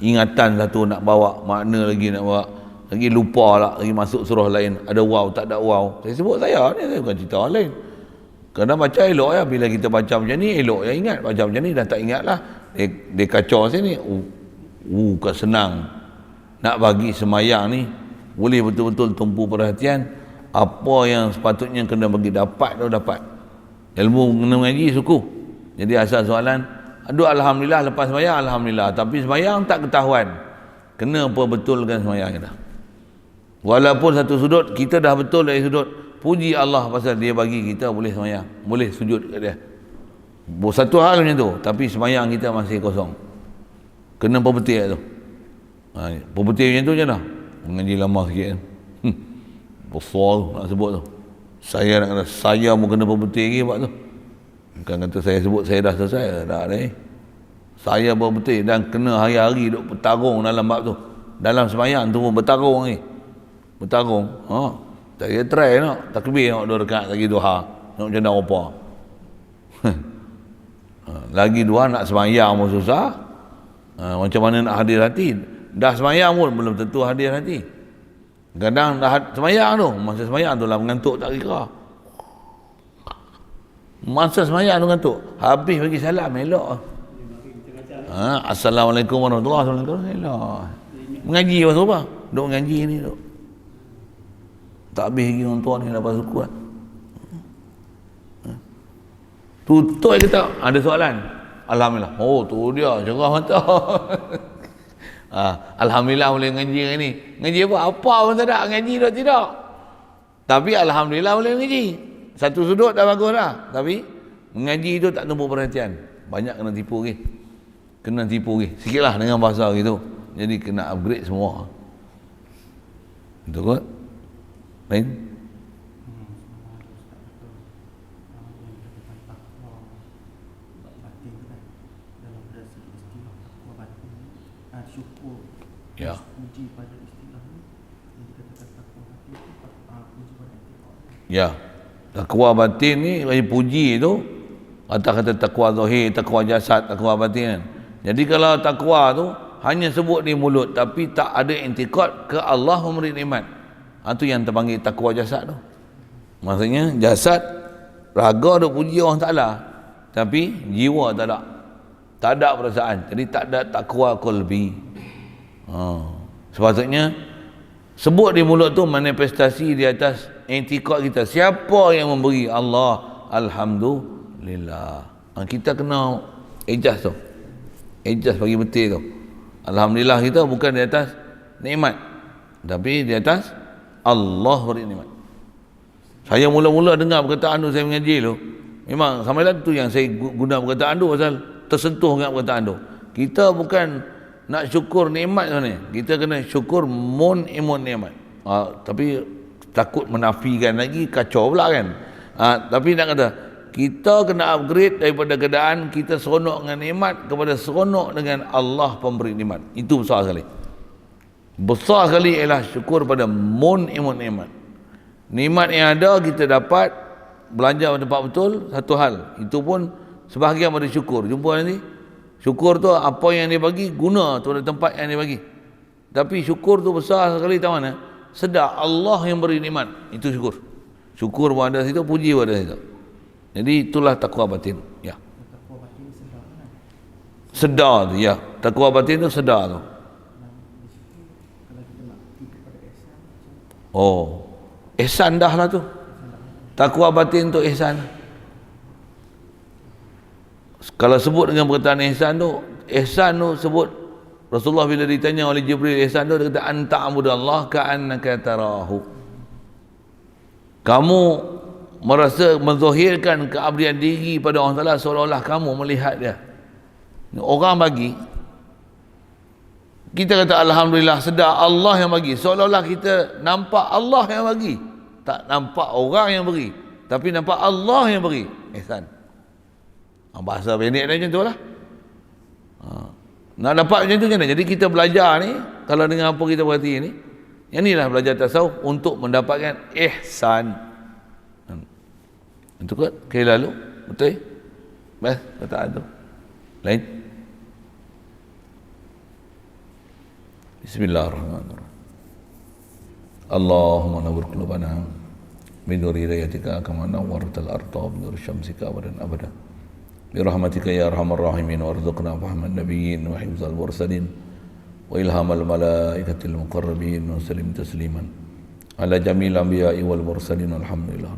Ingatan satu nak bawa, makna lagi nak bawa. Lagi lupa lah, lagi masuk surah lain. Ada wow, tak ada wow. Saya sebut saya bukan cerita orang lain. Kadang baca elok ya. Bila kita baca macam ni, elok ya ingat. Baca macam ni dah tak ingat lah. Dia kacau sini. Kan senang. Nak bagi semayang ni boleh betul-betul tumpu perhatian. Apa yang sepatutnya kena bagi dapat tu dapat. Ilmu kena mengaji suku. Jadi asal soalan, aduh alhamdulillah lepas semayang alhamdulillah. Tapi semayang tak ketahuan. Kena apa betulkan semayang kita. Walaupun satu sudut kita dah betul dari sudut puji Allah pasal dia bagi kita boleh semayang, boleh sujud kat dia. Satu hal macam tu, tapi semayang kita masih kosong. Kena perbetik tu. Perbetik macam tu je lah. Mengaji lama sikit kan. Besar tu nak sebut tu. Saya nak kata saya pun kena perbetik lagi buat tu. Bukan kata saya sebut saya dah selesai, tak ada Saya berbetik dan kena hari-hari duk bertarung dalam bab tu. Dalam semayang tu pun bertarung ni. Bertarung. Saya try nak takbir nak 2 rakaat lagi duha. Nak macam mana apa. Lagi 2 nak semayang pun susah. Macam mana nak hadir hati. Dah semayang pun belum tentu hadir hati. Kadang dah semayang tu, masa semayang tu lah mengantuk tak kira. Masa semayang tu mengantuk, habis bagi salam elok. Assalamualaikum warahmatullahi wabarakatuh. Elok. Mengaji pasal apa? Duk mengaji ni duk. Tak habis lagi orang tua ni dapat suku lah. Tutup kita ada soalan. Alhamdulillah. Oh tu dia cerah mata. Alhamdulillah boleh ngaji hari ni. Ngaji apa? Apa pun tak ada. Ngaji dah tidak. Tapi alhamdulillah boleh ngaji. Satu sudut dah bagus dah. Tapi mengaji tu tak tumpu perhatian. Banyak kena tipu lagi. Kena tipu lagi. Sikitlah dengan bahasa gitu. Jadi kena upgrade semua. Betul kot? Lain? Ya. Ya. Takwa batin ni bagi puji tu kata takwa zahir, takwa jasad, takwa batin. Jadi kalau takwa tu hanya sebut di mulut tapi tak ada intikad ke Allah memberi nikmat. Itu yang terpanggil takwa jasad tu. Maksudnya jasad raga duk puji Allah Taala tapi jiwa tak ada. Tak ada perasaan. Jadi tak ada takwa qalbi. Sepatutnya Sebut di mulut tu manifestasi di atas i'tiqad kita. Siapa yang memberi? Allah. Alhamdulillah. Kita kena ijaz tu. Ijaz bagi betul tu. Alhamdulillah kita bukan di atas nikmat, tapi di atas Allah beri nikmat. Saya mula-mula dengar perkataan tu, saya mengaji tu, memang sampai lah tu yang saya guna perkataan tu pasal tersentuh dengan perkataan tu. Kita bukan nak syukur nikmat ni, kita kena syukur imun nikmat. Tapi takut menafikan lagi, kacau pula kan. Tapi nak kata kita kena upgrade daripada keadaan kita seronok dengan nikmat kepada seronok dengan Allah pemberi nikmat. Itu besar sekali. Besar sekali ialah syukur pada imun nikmat. Nikmat yang ada kita dapat belanja pada tempat betul, satu hal. Itu pun sebahagian pada syukur. Jumpa nanti. Syukur tu apa yang dia bagi, guna tu pada tempat yang dia bagi. Tapi syukur tu besar sekali tahu mana? Sedar Allah yang beri nikmat. Itu syukur. Syukur pun ada situ, puji pun ada situ. Jadi itulah takwa batin. Ya. Takwa batin sedar kan? Sedar tu, ya. Takwa batin tu sedar tu. Kalau kita nak pergi kepada ihsan, Oh. Ihsan dah lah tu. Takwa batin tu ihsan. Kalau sebut dengan perkataan ihsan tu sebut Rasulullah bila ditanya oleh Jibril ihsan tu, dia kata anta'budallah ka'annaka tarahu. Kamu merasa menzahirkan keabdian diri pada Allah Ta'ala seolah-olah kamu melihat dia. Orang bagi, kita kata Alhamdulillah, sedar Allah yang bagi, seolah-olah kita nampak Allah yang bagi, tak nampak orang yang beri, tapi nampak Allah yang beri. Ihsan. Bahasa pendek dia macam tu lah. Nak dapat macam tu macam mana? Jadi kita belajar ni, kalau dengan apa kita berhati ni, yang inilah belajar tasawuf untuk mendapatkan ihsan. Itu kan kali lalu, betul? Bas, kata tu. Lain. Bismillahirrahmanirrahim. Allahumma nawwir qulubana min nuri hidayatika kama nawwartal arda min nuri syamsika abadan abada. Birahmatika ya arhamar rahimin warzuqna fahman nabiyyin wa hifzal mursalin wa ilhamal malaikatil muqarrabin wa sallim tasliman ala jamil anbiya'i wal mursalin alhamdulillah.